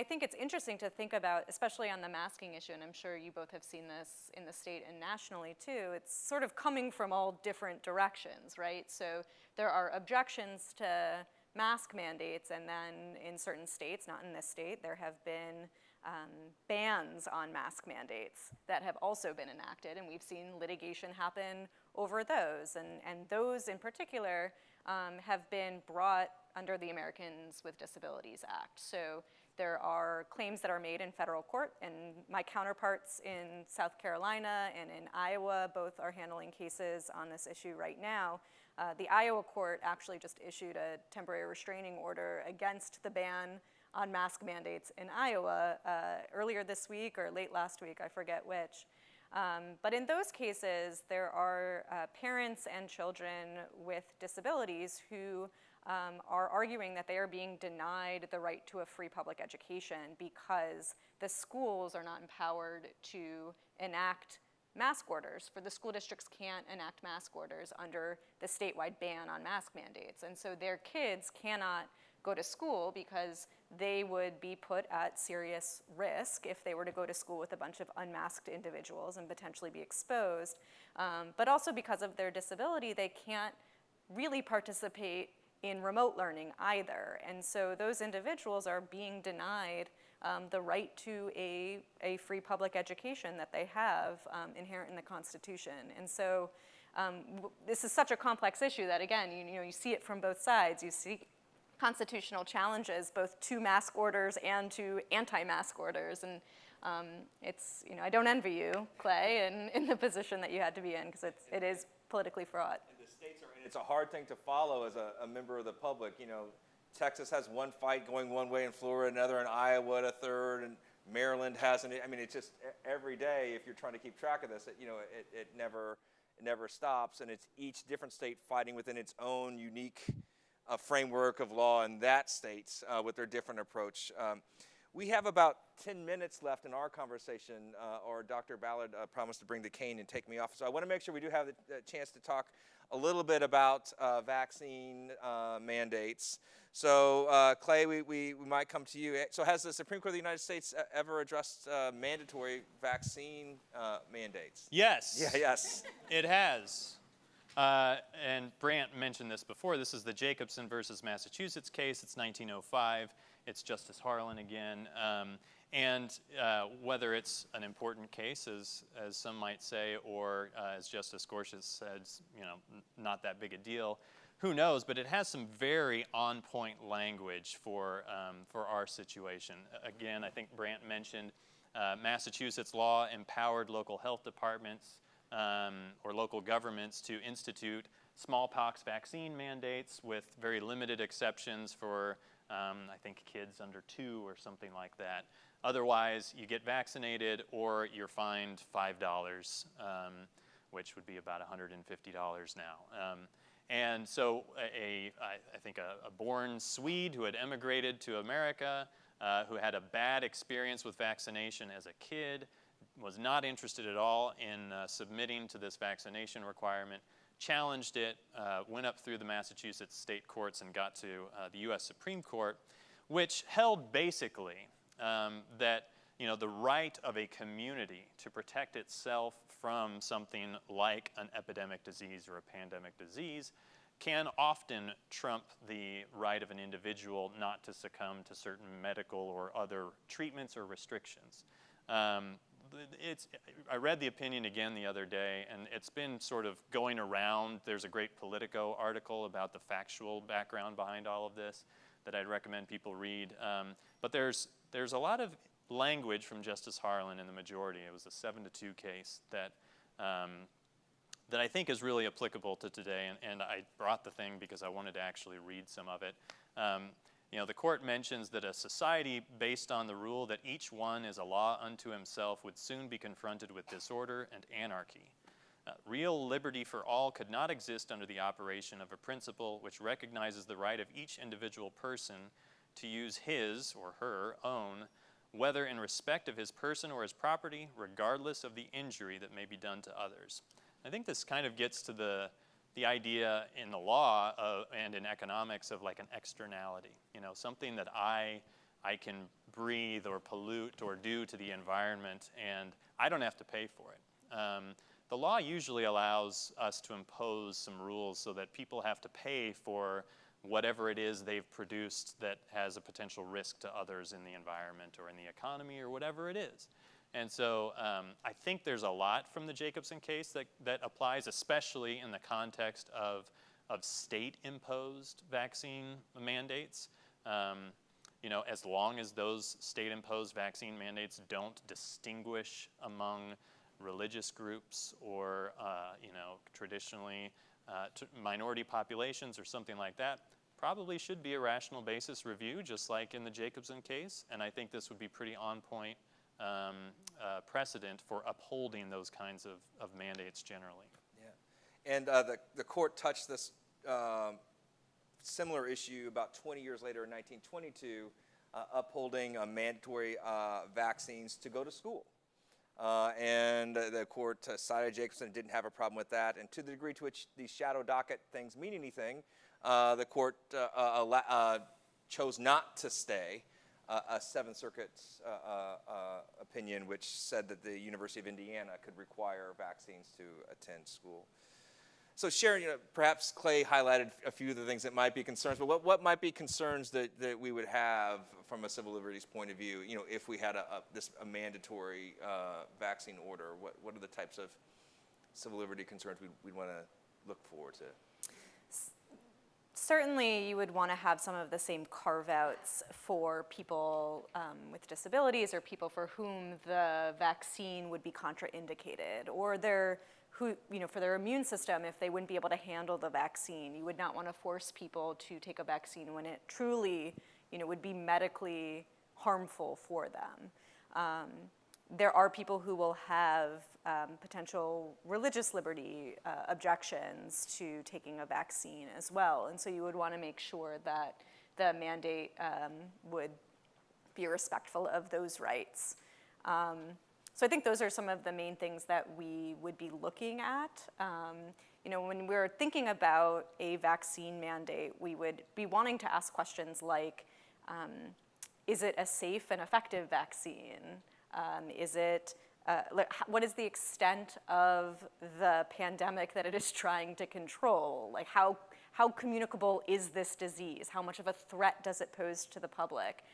think it's interesting to think about, especially on the masking issue, and I'm sure you both have seen this in the state and nationally too, it's sort of coming from all different directions, right? So there are objections to mask mandates, and then in certain states, not in this state, there have been bans on mask mandates that have also been enacted, and we've seen litigation happen over those, and those in particular have been brought under the Americans with Disabilities Act. So there are claims that are made in federal court, and my counterparts in South Carolina and in Iowa both are handling cases on this issue right now. The Iowa court actually just issued a temporary restraining order against the ban on mask mandates in Iowa earlier this week or late last week, I forget which. But in those cases, there are parents and children with disabilities who are arguing that they are being denied the right to a free public education because the schools are not empowered to enact mask orders. For the school districts can't enact mask orders under the statewide ban on mask mandates. And so their kids cannot go to school because they would be put at serious risk if they were to go to school with a bunch of unmasked individuals and potentially be exposed. But also because of their disability, they can't really participate in remote learning either. And so those individuals are being denied the right to a free public education that they have inherent in the Constitution. And so this is such a complex issue that, again, you see it from both sides. You see constitutional challenges both to mask orders and to anti-mask orders. And it's, I don't envy you, Clay, in the position that you had to be in, because it is politically fraught. And the states are, and it's a hard thing to follow as a member of the public. Texas has one fight going one way in Florida, another in Iowa, a third, and Maryland has an, it's just every day, if you're trying to keep track of this, it never stops, and it's each different state fighting within its own unique framework of law in that state with their different approach. We have about 10 minutes left in our conversation, or Dr. Ballard promised to bring the cane and take me off. So I want to make sure we do have the chance to talk a little bit about vaccine mandates. So Clay, we might come to you. So has the Supreme Court of the United States ever addressed mandatory vaccine mandates? Yes. Yeah, yes. It has. And Brant mentioned this before. This is the Jacobson versus Massachusetts case. It's 1905. It's Justice Harlan again. And whether it's an important case, as some might say, or as Justice Gorsuch says, not that big a deal, who knows? But it has some very on-point language for our situation. Again, I think Brant mentioned Massachusetts law empowered local health departments or local governments to institute smallpox vaccine mandates with very limited exceptions for, I think, kids under 2 or something like that. Otherwise, you get vaccinated or you're fined $5, which would be about $150 now. And so I think a born Swede who had emigrated to America, who had a bad experience with vaccination as a kid, was not interested at all in submitting to this vaccination requirement, challenged it, went up through the Massachusetts state courts and got to the U.S. Supreme Court, which held basically that the right of a community to protect itself from something like an epidemic disease or a pandemic disease can often trump the right of an individual not to succumb to certain medical or other treatments or restrictions. I read the opinion again the other day, and it's been sort of going around. There's a great Politico article about the factual background behind all of this that I'd recommend people read. But there's a lot of language from Justice Harlan in the majority. It was a 7-2 case that I think is really applicable to today, and I brought the thing because I wanted to actually read some of it. The court mentions that a society based on the rule that each one is a law unto himself would soon be confronted with disorder and anarchy. Real liberty for all could not exist under the operation of a principle which recognizes the right of each individual person to use his or her own, whether in respect of his person or his property, regardless of the injury that may be done to others. I think this kind of gets to the idea in the law and in economics of like an externality, you know, something that I can breathe or pollute or do to the environment, and I don't have to pay for it. The law usually allows us to impose some rules so that people have to pay for whatever it is they've produced that has a potential risk to others in the environment or in the economy or whatever it is. And so I think there's a lot from the Jacobson case that applies, especially in the context of state-imposed vaccine mandates. You know, as long as those state-imposed vaccine mandates don't distinguish among religious groups or, you know, traditionally minority populations or something like that, probably should be a rational basis review, just like in the Jacobson case. And I think this would be pretty on point precedent for upholding those kinds of mandates generally. Yeah, and the court touched this similar issue about 20 years later in 1922, upholding mandatory vaccines to go to school. And the court cited Jacobson, didn't have a problem with that. And to the degree to which these shadow docket things mean anything, the court chose not to stay a Seventh Circuit opinion which said that the University of Indiana could require vaccines to attend school. So Sharon, you know, perhaps Clay highlighted a few of the things that might be concerns, but what might be concerns that we would have from a civil liberties point of view, you know, if we had a mandatory vaccine order? What are the types of civil liberty concerns we'd want to look forward to? Certainly, you would want to have some of the same carve-outs for people with disabilities or people for whom the vaccine would be contraindicated, or for their immune system, if they wouldn't be able to handle the vaccine. You would not want to force people to take a vaccine when it truly, you know, would be medically harmful for them. There are people who will have potential religious liberty objections to taking a vaccine as well. And so you would want to make sure that the mandate would be respectful of those rights. So I think those are some of the main things that we would be looking at. You know, when we're thinking about a vaccine mandate, we would be wanting to ask questions like, is it a safe and effective vaccine? What is the extent of the pandemic that it is trying to control? Like how communicable is this disease? How much of a threat does it pose to the public?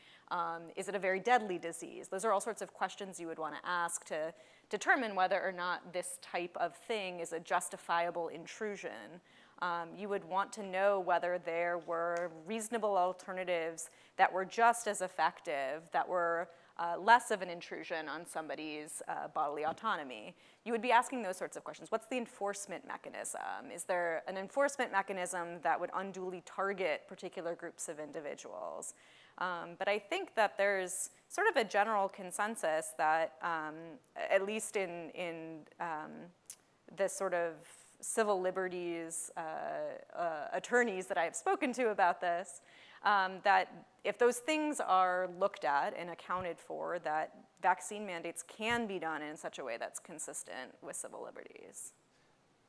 Is it a very deadly disease? Those are all sorts of questions you would want to ask to determine whether or not this type of thing is a justifiable intrusion. You would want to know whether there were reasonable alternatives that were just as effective, that were less of an intrusion on somebody's bodily autonomy. You would be asking those sorts of questions. What's the enforcement mechanism? Is there an enforcement mechanism that would unduly target particular groups of individuals? But I think that there's sort of a general consensus that, at least in the sort of civil liberties attorneys that I have spoken to about this, that if those things are looked at and accounted for, that vaccine mandates can be done in such a way that's consistent with civil liberties.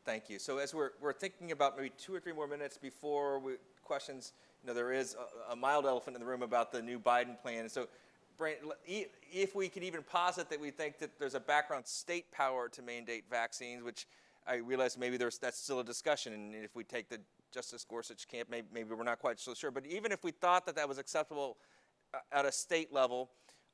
Thank you. So as we're thinking about maybe 2 or 3 more minutes before questions, you know, there is a mild elephant in the room about the new Biden plan. So, Brant, if we could even posit that we think that there's a background state power to mandate vaccines, which I realize maybe that's still a discussion, and if we take the Justice Gorsuch camp, maybe we're not quite so sure. But even if we thought that was acceptable at a state level,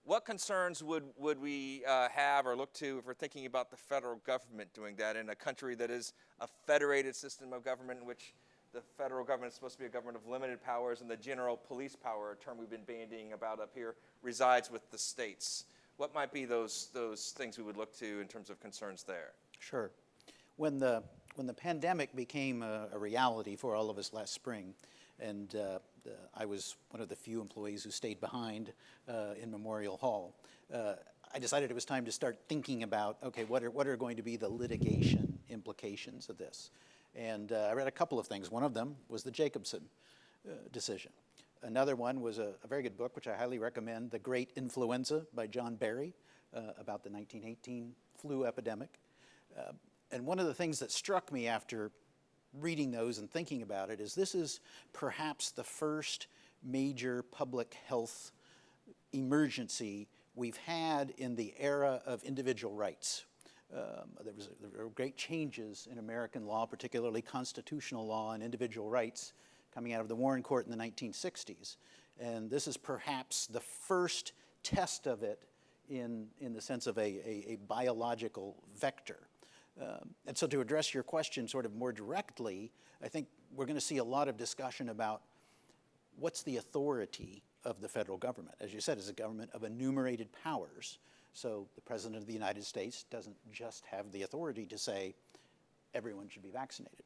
what concerns would we have or look to if we're thinking about the federal government doing that in a country that is a federated system of government in which the federal government is supposed to be a government of limited powers, and the general police power, a term we've been bandying about up here, resides with the states? What might be those things we would look to in terms of concerns there? Sure. When the pandemic became a reality for all of us last spring, and I was one of the few employees who stayed behind in Memorial Hall, I decided it was time to start thinking about, okay, what are going to be the litigation implications of this? And I read a couple of things. One of them was the Jacobson decision. Another one was a very good book, which I highly recommend, The Great Influenza by John Barry, about the 1918 flu epidemic. And one of the things that struck me after reading those and thinking about it is this is perhaps the first major public health emergency we've had in the era of individual rights. There were great changes in American law, particularly constitutional law and individual rights, coming out of the Warren Court in the 1960s. And this is perhaps the first test of it in the sense of a biological vector. And so to address your question sort of more directly, I think we're going to see a lot of discussion about what's the authority of the federal government. As you said, it's a government of enumerated powers. So the President of the United States doesn't just have the authority to say everyone should be vaccinated.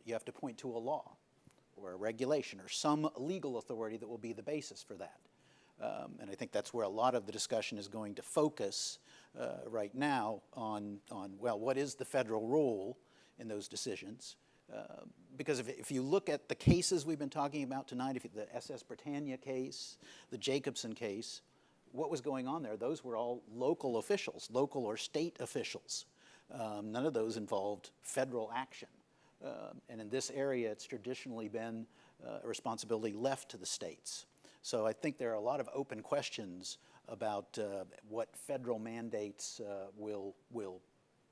You have to point to a law or a regulation or some legal authority that will be the basis for that. And I think that's where a lot of the discussion is going to focus right now on, well, what is the federal role in those decisions? Because if you look at the cases we've been talking about tonight, if the SS Britannia case, the Jacobson case, what was going on there? Those were all local officials, local or state officials. None of those involved federal action. And in this area, it's traditionally been a responsibility left to the states. So I think there are a lot of open questions about what federal mandates will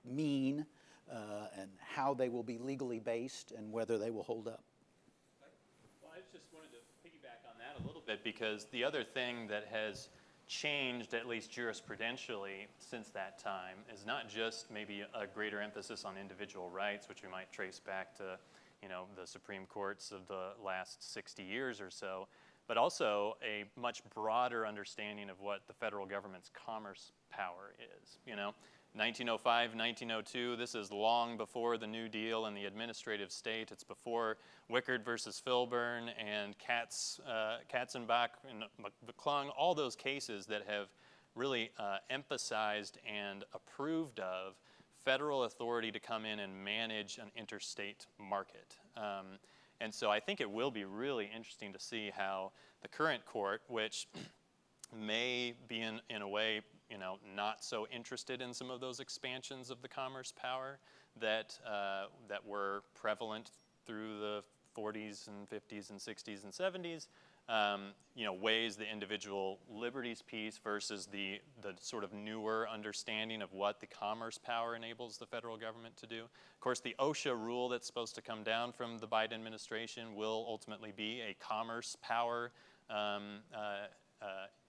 mean and how they will be legally based and whether they will hold up. Well, I just wanted to piggyback on that a little bit because the other thing that has changed, at least jurisprudentially, since that time is not just maybe a greater emphasis on individual rights, which we might trace back to, you know, the Supreme Courts of the last 60 years or so, but also a much broader understanding of what the federal government's commerce power is. You know, 1905, 1902, this is long before the New Deal and the administrative state. It's before Wickard versus Filburn and Katzenbach and McClung, all those cases that have really emphasized and approved of federal authority to come in and manage an interstate market. And so I think it will be really interesting to see how the current court, which may be in a way, you know, not so interested in some of those expansions of the commerce power that were prevalent through the 40s and 50s and 60s and 70s, you know, weighs the individual liberties piece versus the sort of newer understanding of what the commerce power enables the federal government to do. Of course, the OSHA rule that's supposed to come down from the Biden administration will ultimately be a commerce power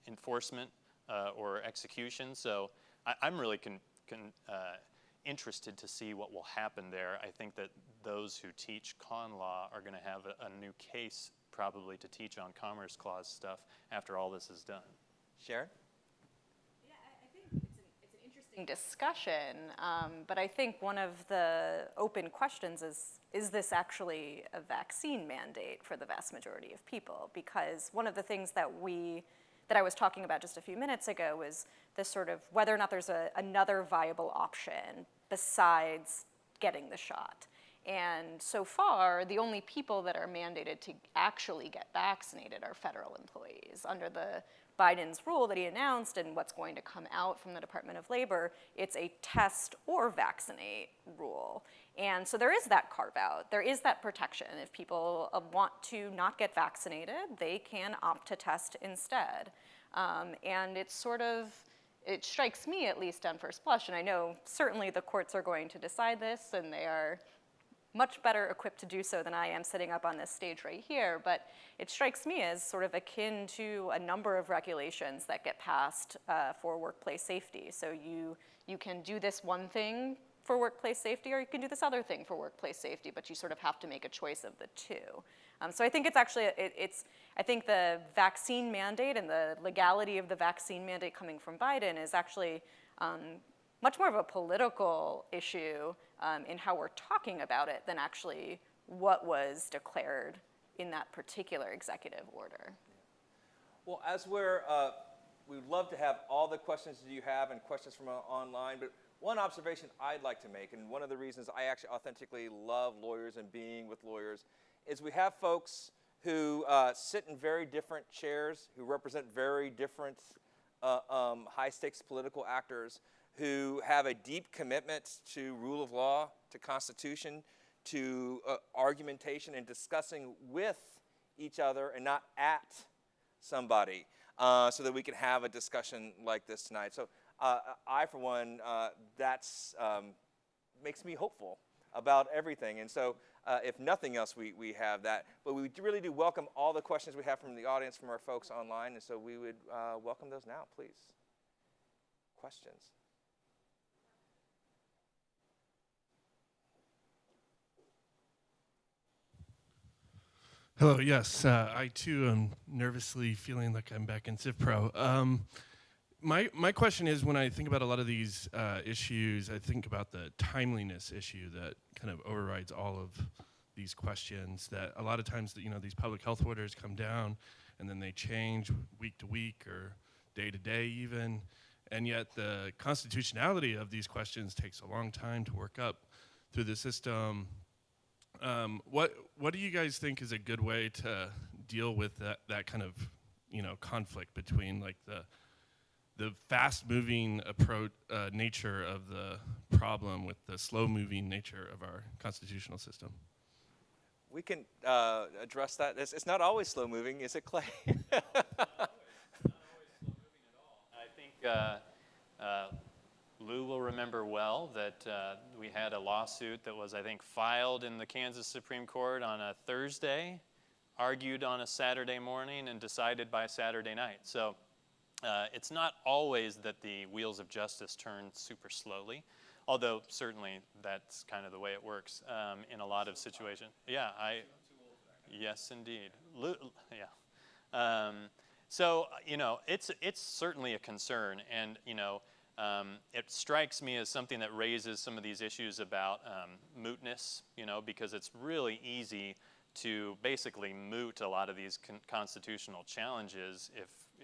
enforcement or execution. So I'm really interested to see what will happen there. I think that those who teach con law are going to have a new case probably to teach on Commerce Clause stuff after all this is done. Sharon? Yeah, I think it's an interesting discussion, but I think one of the open questions is this actually a vaccine mandate for the vast majority of people? Because one of the things that I was talking about just a few minutes ago was this sort of whether or not there's another viable option besides getting the shot. And so far, the only people that are mandated to actually get vaccinated are federal employees. Under the Biden's rule that he announced and what's going to come out from the Department of Labor, it's a test or vaccinate rule. And so there is that carve out. There is that protection. If people want to not get vaccinated, they can opt to test instead. And it's sort of, it strikes me at least on first blush, and I know certainly the courts are going to decide this and they are much better equipped to do so than I am sitting up on this stage right here, but it strikes me as sort of akin to a number of regulations that get passed for workplace safety. So you can do this one thing for workplace safety or you can do this other thing for workplace safety, but you sort of have to make a choice of the two. So I think it's actually, I think the vaccine mandate and the legality of the vaccine mandate coming from Biden is actually much more of a political issue in how we're talking about it than actually what was declared in that particular executive order. Well, as we'd love to have all the questions that you have and questions from online, but one observation I'd like to make, and one of the reasons I actually authentically love lawyers and being with lawyers, is we have folks who sit in very different chairs, who represent very different high-stakes political actors, who have a deep commitment to rule of law, to Constitution, to argumentation and discussing with each other and not at somebody, so that we can have a discussion like this tonight. So I, for one, that's makes me hopeful about everything. And so if nothing else, we have that. But we really do welcome all the questions we have from the audience, from our folks online. And so we would welcome those now, please. Questions? Hello, yes. I too am nervously feeling like I'm back in Civ Pro. My question is, when I think about a lot of these issues, I think about the timeliness issue that kind of overrides all of these questions, that a lot of times these public health orders come down and then they change week to week or day to day even, and yet the constitutionality of these questions takes a long time to work up through the system. What do you guys think is a good way to deal with that kind of conflict between like the fast-moving approach nature of the problem with the slow-moving nature of our constitutional system? We can address that. It's not always slow-moving, is it, Clay? I think Lou will remember well that we had a lawsuit that was, I think, filed in the Kansas Supreme Court on a Thursday, argued on a Saturday morning, and decided by Saturday night. So it's not always that the wheels of justice turn super slowly, although certainly that's kind of the way it works in a lot of situations. Yeah, yes, indeed. Lou, yeah. So, it's certainly a concern, and, it strikes me as something that raises some of these issues about mootness, because it's really easy to basically moot a lot of these constitutional challenges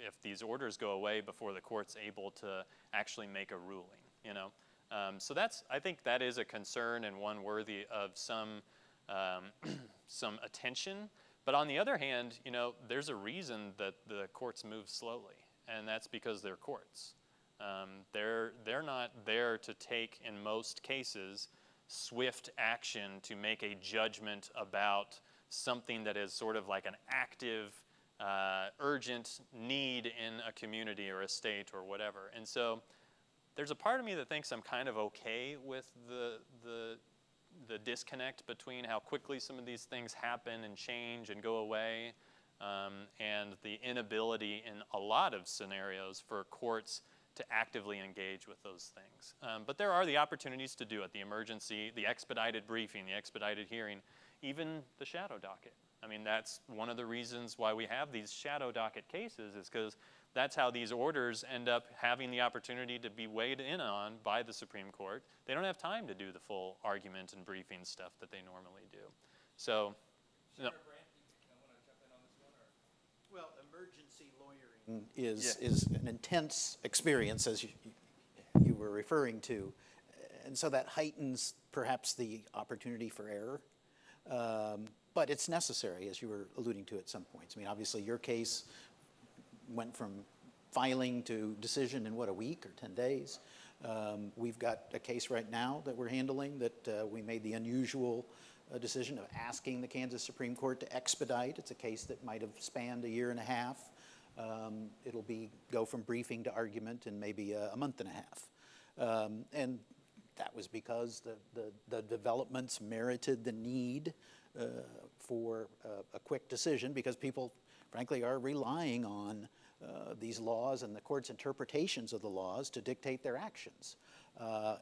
if these orders go away before the court's able to actually make a ruling, So I think that is a concern and one worthy of some attention. But on the other hand, there's a reason that the courts move slowly, and that's because they're courts. They're not there to take, in most cases, swift action to make a judgment about something that is sort of like an active, urgent need in a community or a state or whatever. And so there's a part of me that thinks I'm kind of okay with the disconnect between how quickly some of these things happen and change and go away, and the inability in a lot of scenarios for courts to actively engage with those things. But there are the opportunities to do it, the emergency, the expedited briefing, the expedited hearing, even the shadow docket. I mean, that's one of the reasons why we have these shadow docket cases, is because that's how these orders end up having the opportunity to be weighed in on by the Supreme Court. They don't have time to do the full argument and briefing stuff that they normally do. So, Sharon, Brant, you want to jump in on this one? Or? Well, emergency lawyering is an intense experience, as you were referring to, and so that heightens perhaps the opportunity for error. But it's necessary, as you were alluding to at some points. I mean, obviously your case went from filing to decision in, what, a week or 10 days? We've got a case right now that we're handling that we made the unusual decision of asking the Kansas Supreme Court to expedite. It's a case that might have spanned a year and a half. It'll go from briefing to argument in maybe a month and a half. And that was because the developments merited the need for a quick decision, because people, frankly, are relying on these laws and the court's interpretations of the laws to dictate their actions.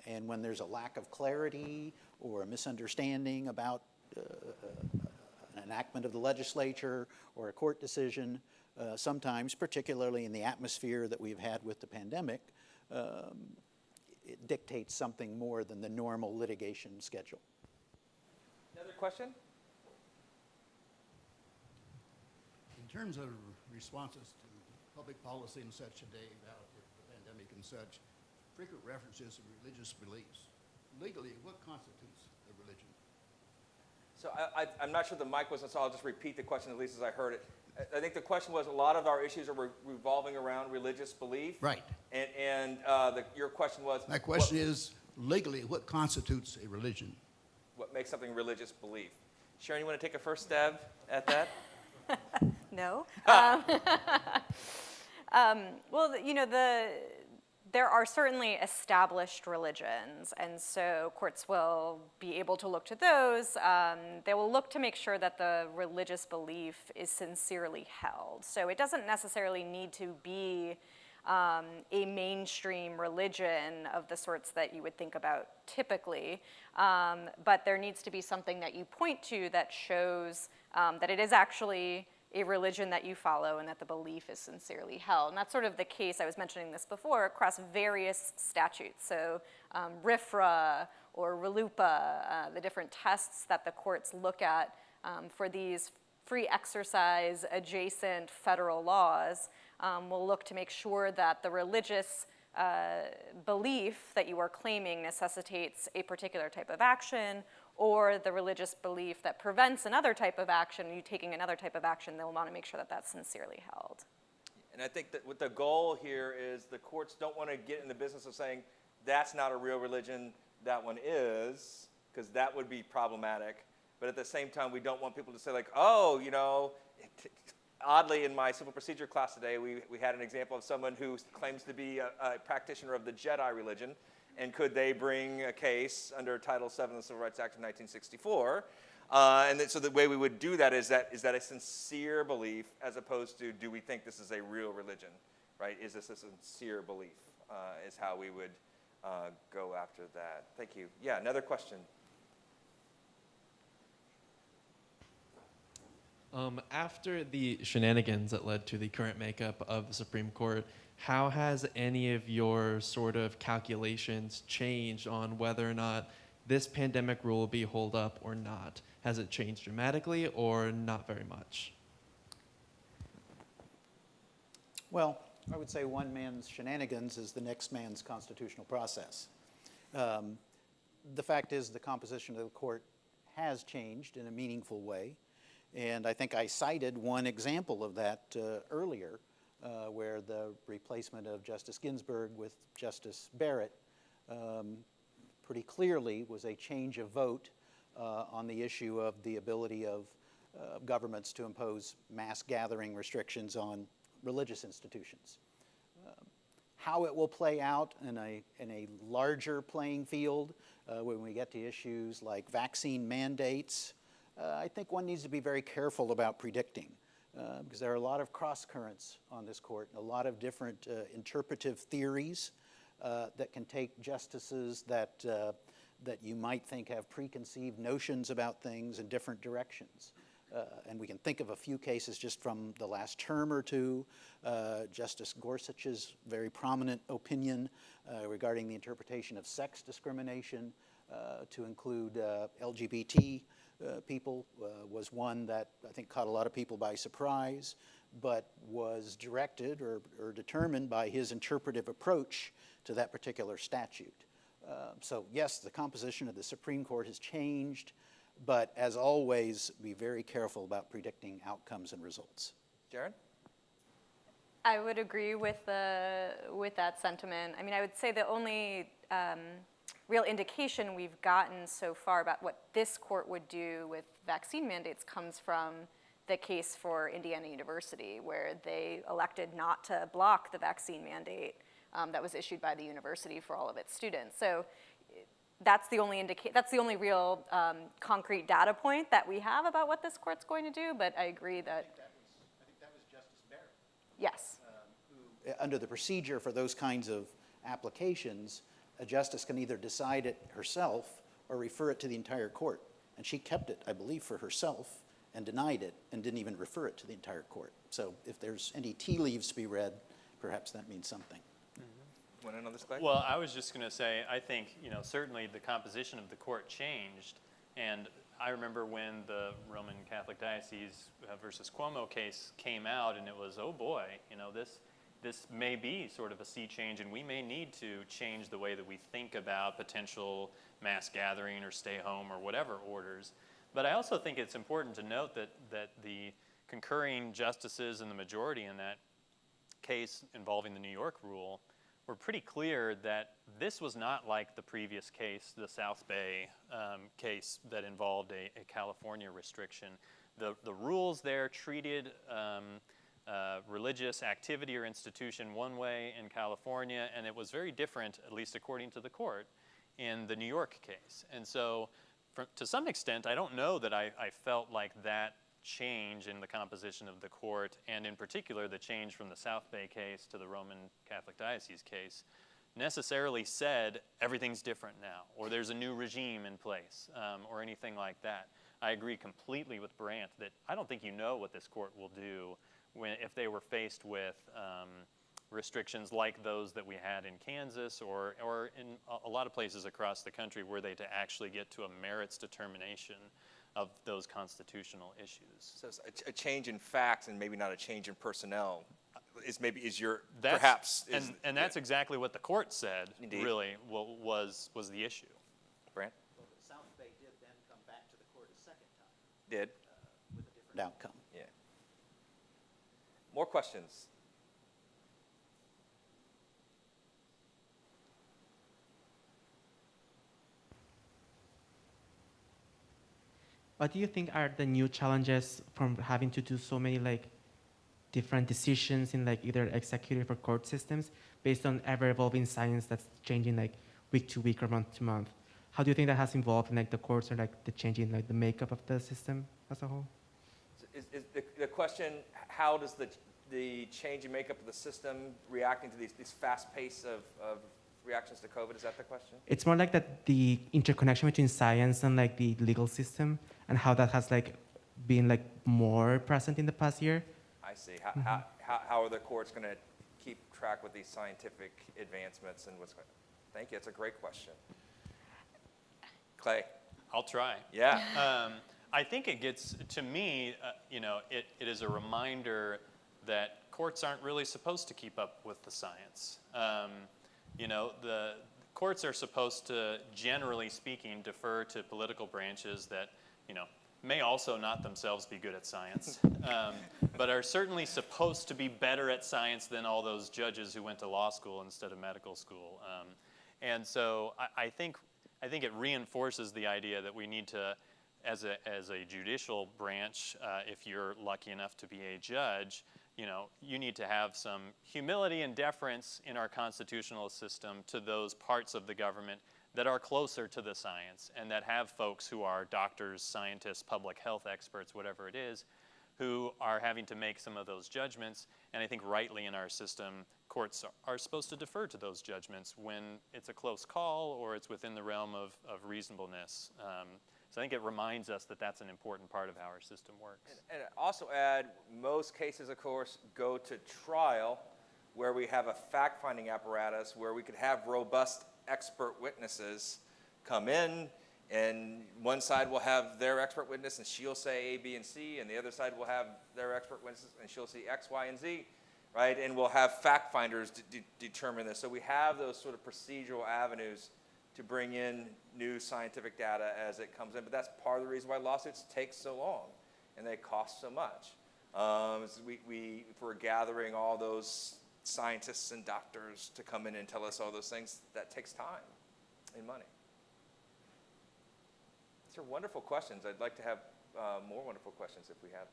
And when there's a lack of clarity or a misunderstanding about an enactment of the legislature or a court decision, sometimes, particularly in the atmosphere that we've had with the pandemic, it dictates something more than the normal litigation schedule. Another question? In terms of responses to public policy and such today about the pandemic and such, frequent references to religious beliefs. Legally, what constitutes a religion? So I'm not sure the mic wasn't, so I'll just repeat the question at least as I heard it. I think the question was a lot of our issues are revolving around religious belief. Right. And your question was? My question is, legally, what constitutes a religion? What makes something religious belief? Sharon, you want to take a first stab at that? No. Well, you know, there are certainly established religions, and so courts will be able to look to those. They will look to make sure that the religious belief is sincerely held. So it doesn't necessarily need to be a mainstream religion of the sorts that you would think about typically, but there needs to be something that you point to that shows that it is actually a religion that you follow and that the belief is sincerely held. And that's sort of the case, I was mentioning this before, across various statutes. So RFRA or RLUIPA, the different tests that the courts look at for these free exercise adjacent federal laws will look to make sure that the religious belief that you are claiming necessitates a particular type of action, or the religious belief that prevents another type of action, you taking another type of action, they'll want to make sure that that's sincerely held. And I think that what the goal here is the courts don't want to get in the business of saying that's not a real religion, that one is, because that would be problematic. But at the same time, we don't want people to say like, oh, you know, oddly in my civil procedure class today, we had an example of someone who claims to be a practitioner of the Jedi religion. And could they bring a case under Title VII of the Civil Rights Act of 1964? So the way we would do that is that a sincere belief as opposed to do we think this is a real religion, right? Is this a sincere belief is how we would go after that. Thank you. Yeah, another question. After the shenanigans that led to the current makeup of the Supreme Court, how has any of your sort of calculations changed on whether or not this pandemic rule will be held up or not? Has it changed dramatically or not very much? Well, I would say one man's shenanigans is the next man's constitutional process. The fact is the composition of the court has changed in a meaningful way. And I think I cited one example of that earlier, where the replacement of Justice Ginsburg with Justice Barrett pretty clearly was a change of vote on the issue of the ability of governments to impose mass gathering restrictions on religious institutions. How it will play out in a larger playing field when we get to issues like vaccine mandates, I think one needs to be very careful about predicting. Because there are a lot of cross-currents on this court, and a lot of different interpretive theories that can take justices that you might think have preconceived notions about things in different directions. And we can think of a few cases just from the last term or two. Justice Gorsuch's very prominent opinion regarding the interpretation of sex discrimination to include LGBT people was one that I think caught a lot of people by surprise, but was directed or determined by his interpretive approach to that particular statute. So yes, the composition of the Supreme Court has changed, but as always, be very careful about predicting outcomes and results. Sharon? I would agree with that sentiment. I mean, I would say the only real indication we've gotten so far about what this court would do with vaccine mandates comes from the case for Indiana University, where they elected not to block the vaccine mandate that was issued by the university for all of its students. So that's the only real concrete data point that we have about what this court's going to do, but I agree that. I think that was Justice Barrett. Yes. Who, under the procedure for those kinds of applications, a justice can either decide it herself or refer it to the entire court. And she kept it, I believe, for herself and denied it and didn't even refer it to the entire court. So if there's any tea leaves to be read, perhaps that means something. Want to know this, Clay? Well, I was just going to say, I think, you know, certainly the composition of the court changed. And I remember when the Roman Catholic Diocese versus Cuomo case came out, and it was, oh boy, you know, this may be sort of a sea change, and we may need to change the way that we think about potential mass gathering or stay home or whatever orders. But I also think it's important to note that the concurring justices and the majority in that case involving the New York rule were pretty clear that this was not like the previous case, the South Bay case that involved a California restriction. The rules there treated religious activity or institution one way in California, and it was very different, at least according to the court, in the New York case. And so to some extent, I don't know that I felt like that change in the composition of the court, and in particular the change from the South Bay case to the Roman Catholic Diocese case, necessarily said everything's different now, or there's a new regime in place, or anything like that. I agree completely with Brant that I don't think you know what this court will do if they were faced with restrictions like those that we had in Kansas or in a lot of places across the country, were they to actually get to a merits determination of those constitutional issues. So it's a change in facts and maybe not a change in personnel and that's exactly what the court said. Indeed. Really was the issue. Brant? Well, the South Bay did then come back to the court a second time. Did. With a different outcome. Yeah. More questions? What do you think are the new challenges from having to do so many like different decisions in like either executive or court systems based on ever-evolving science that's changing like week to week or month to month? How do you think that has involved in like the courts or like the changing like the makeup of the system as a whole? Is the question, how does the change in makeup of the system reacting to these fast pace of reactions to COVID? Is that the question? It's more like that the interconnection between science and like the legal system and how that has like been like more present in the past year. I see. How are the courts going to keep track with these scientific advancements and what's going on? Thank you. That's a great question. Clay? I'll try. Yeah. I think it gets, to me, it is a reminder that courts aren't really supposed to keep up with the science. The courts are supposed to, generally speaking, defer to political branches that, may also not themselves be good at science, but are certainly supposed to be better at science than all those judges who went to law school instead of medical school. And so I think it reinforces the idea that we need to, as a judicial branch, if you're lucky enough to be a judge, you need to have some humility and deference in our constitutional system to those parts of the government that are closer to the science and that have folks who are doctors, scientists, public health experts, whatever it is, who are having to make some of those judgments. And I think rightly in our system, courts are supposed to defer to those judgments when it's a close call or it's within the realm of reasonableness. So I think it reminds us that that's an important part of how our system works. And also add, most cases, of course, go to trial where we have a fact-finding apparatus where we could have robust expert witnesses come in, and one side will have their expert witness and she'll say A, B, and C, and the other side will have their expert witnesses and she'll see X, Y, and Z, right? And we'll have fact finders determine this. So we have those sort of procedural avenues to bring in new scientific data as it comes in. But that's part of the reason why lawsuits take so long and they cost so much. If we're gathering all those scientists and doctors to come in and tell us all those things, that takes time and money. These are wonderful questions. I'd like to have more wonderful questions if we have them.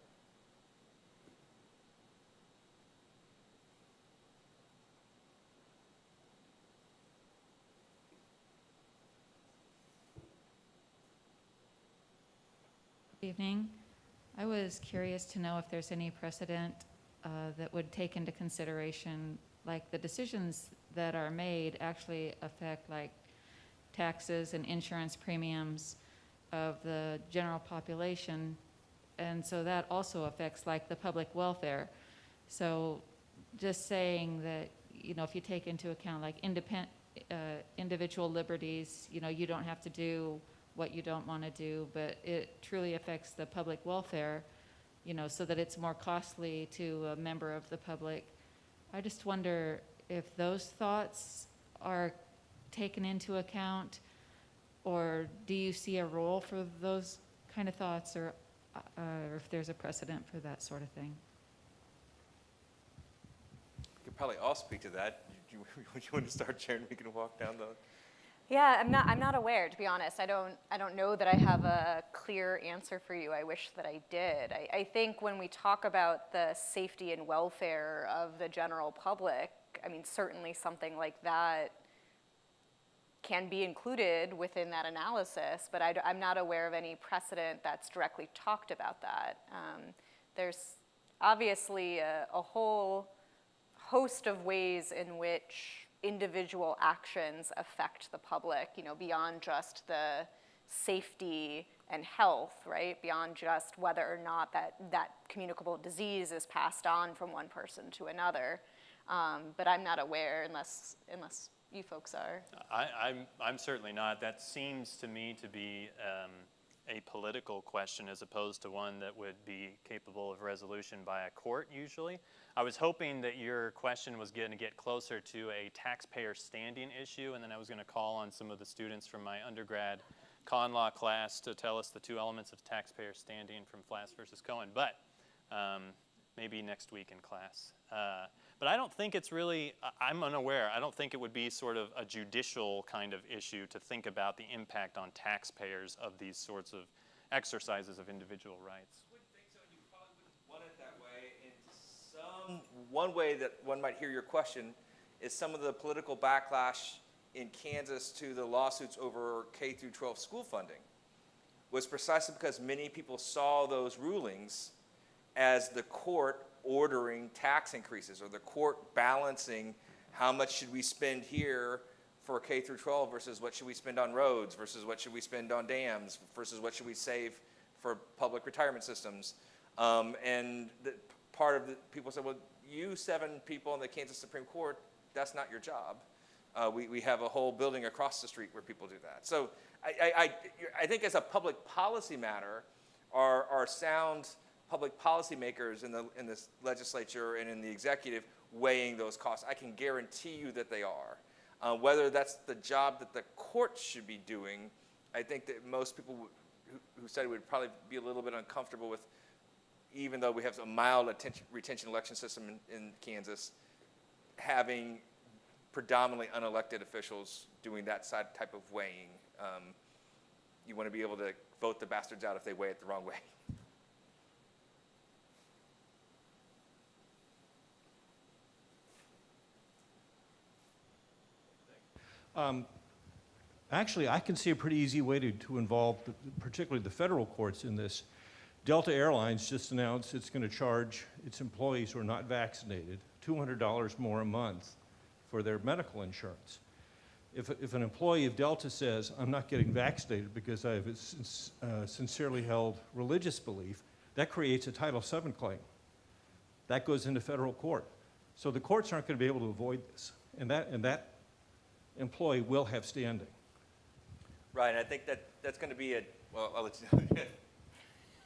Good evening. I was curious to know if there's any precedent that would take into consideration, like the decisions that are made actually affect like taxes and insurance premiums of the general population, and so that also affects like the public welfare. So just saying that, if you take into account like individual liberties, you don't have to do what you don't want to do, but it truly affects the public welfare, so that it's more costly to a member of the public. I just wonder if those thoughts are taken into account, or do you see a role for those kind of thoughts, or if there's a precedent for that sort of thing. We could probably all speak to that. Would you want to start, Sharon? We can walk down the. Yeah, I'm not aware, to be honest. I don't know that I have a clear answer for you. I wish that I did. I think when we talk about the safety and welfare of the general public, I mean, certainly something like that can be included within that analysis, but I'm not aware of any precedent that's directly talked about that. There's obviously a whole host of ways in which individual actions affect the public, you know, beyond just the safety and health, right? Beyond just whether or not that communicable disease is passed on from one person to another. But I'm not aware unless you folks are. I'm certainly not. That seems to me to be a political question as opposed to one that would be capable of resolution by a court usually. I was hoping that your question was going to get closer to a taxpayer standing issue, and then I was going to call on some of the students from my undergrad con law class to tell us the two elements of taxpayer standing from Flass versus Cohen, but maybe next week in class. But I don't think it's really, I'm unaware, I don't think it would be sort of a judicial kind of issue to think about the impact on taxpayers of these sorts of exercises of individual rights. I wouldn't think so, and you probably wouldn't want it that way. And one way that one might hear your question is some of the political backlash in Kansas to the lawsuits over K through 12 school funding was precisely because many people saw those rulings as the court ordering tax increases, or the court balancing how much should we spend here for K through 12 versus what should we spend on roads versus what should we spend on dams versus what should we save for public retirement systems. And part of the people said, well, you 7 people in the Kansas Supreme Court, that's not your job. We have a whole building across the street where people do that. So I think as a public policy matter, our sound public policymakers in the legislature and in the executive weighing those costs. I can guarantee you that they are. Whether that's the job that the court should be doing, I think that most people who study would probably be a little bit uncomfortable with, even though we have a mild retention election system in Kansas, having predominantly unelected officials doing that type of weighing. You want to be able to vote the bastards out if they weigh it the wrong way. Actually, I can see a pretty easy way to involve particularly the federal courts in this. Delta Airlines just announced it's going to charge its employees who are not vaccinated $200 more a month for their medical insurance. If an employee of Delta says, I'm not getting vaccinated because I have a sincerely held religious belief, that creates a Title VII claim. That goes into federal court. So the courts aren't going to be able to avoid this. And that employee will have standing. Right, and I think that's going to be well, I'll let you know.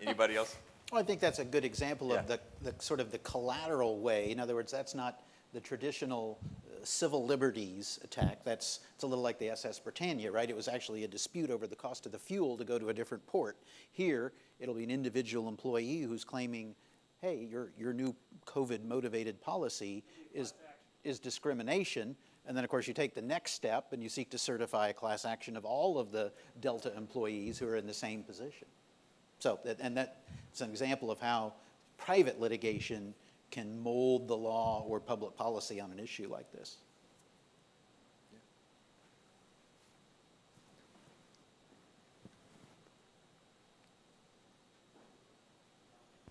Anybody else? Well, I think that's a good example of the sort of the collateral way. In other words, that's not the traditional civil liberties attack. It's a little like the SS Britannia, right? It was actually a dispute over the cost of the fuel to go to a different port. Here, it'll be an individual employee who's claiming, hey, your new COVID-motivated policy is discrimination. And then, of course, you take the next step and you seek to certify a class action of all of the Delta employees who are in the same position. So, and that's an example of how private litigation can mold the law or public policy on an issue like this.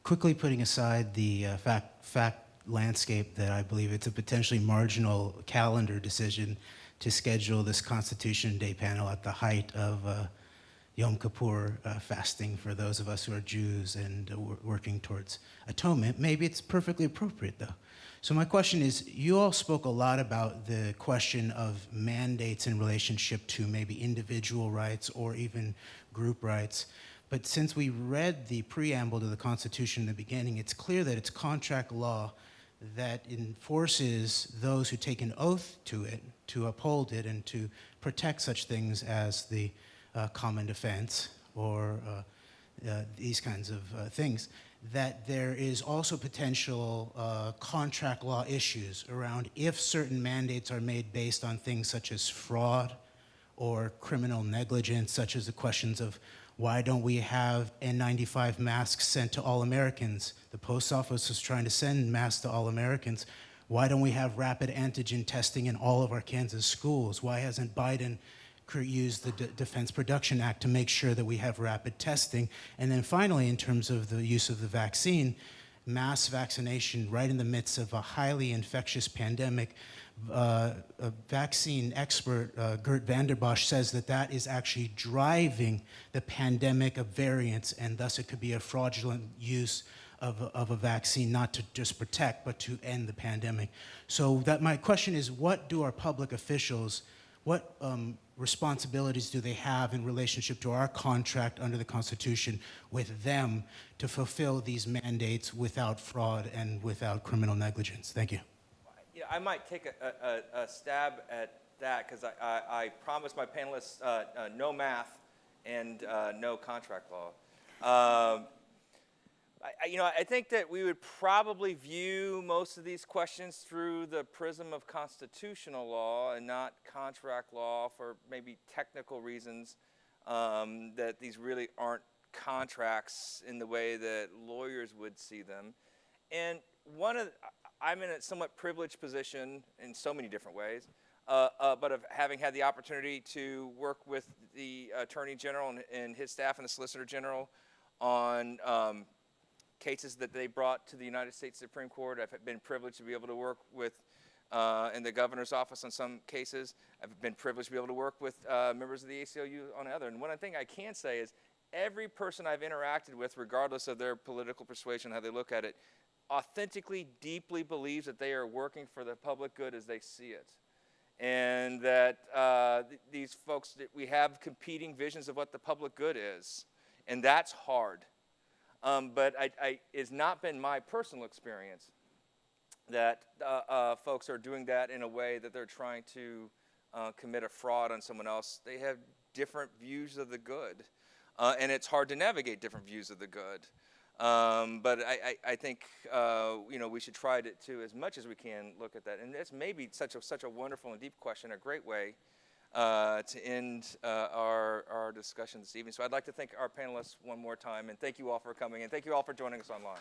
Quickly putting aside the fact landscape that I believe it's a potentially marginal calendar decision to schedule this Constitution Day panel at the height of Yom Kippur fasting for those of us who are Jews and working towards atonement. Maybe it's perfectly appropriate, though. So my question is, you all spoke a lot about the question of mandates in relationship to maybe individual rights or even group rights. But since we read the preamble to the Constitution in the beginning, it's clear that it's contract law that enforces those who take an oath to it, to uphold it, and to protect such things as the common defense or these kinds of things, that there is also potential contract law issues around if certain mandates are made based on things such as fraud or criminal negligence, such as the questions of why don't we have N95 masks sent to all Americans? The post office is trying to send masks to all Americans. Why don't we have rapid antigen testing in all of our Kansas schools? Why hasn't Biden used the Defense Production Act to make sure that we have rapid testing? And then finally, in terms of the use of the vaccine, mass vaccination right in the midst of a highly infectious pandemic. A vaccine expert, Gert Vanderbosch, says that that is actually driving the pandemic of variants, and thus it could be a fraudulent use of a vaccine, not to just protect, but to end the pandemic. So that my question is, what do our public officials, what responsibilities do they have in relationship to our contract under the Constitution with them to fulfill these mandates without fraud and without criminal negligence? Thank you. You know, I might take a stab at that because I promised my panelists no math and no contract law. I think that we would probably view most of these questions through the prism of constitutional law and not contract law for maybe technical reasons, that these really aren't contracts in the way that lawyers would see them. And I'm in a somewhat privileged position in so many different ways, but of having had the opportunity to work with the Attorney General and his staff and the Solicitor General on cases that they brought to the United States Supreme Court. I've been privileged to be able to work with in the governor's office on some cases. I've been privileged to be able to work with members of the ACLU on other. And one thing I can say is every person I've interacted with, regardless of their political persuasion, how they look at it, authentically, deeply believes that they are working for the public good as they see it. And that these folks, that we have competing visions of what the public good is. And that's hard. But it's not been my personal experience that folks are doing that in a way that they're trying to commit a fraud on someone else. They have different views of the good. And it's hard to navigate different views of the good. But I think we should try to, as much as we can, look at that. And it's maybe such a wonderful and deep question, a great way to end our discussion this evening. So I'd like to thank our panelists one more time, and thank you all for coming, and thank you all for joining us online.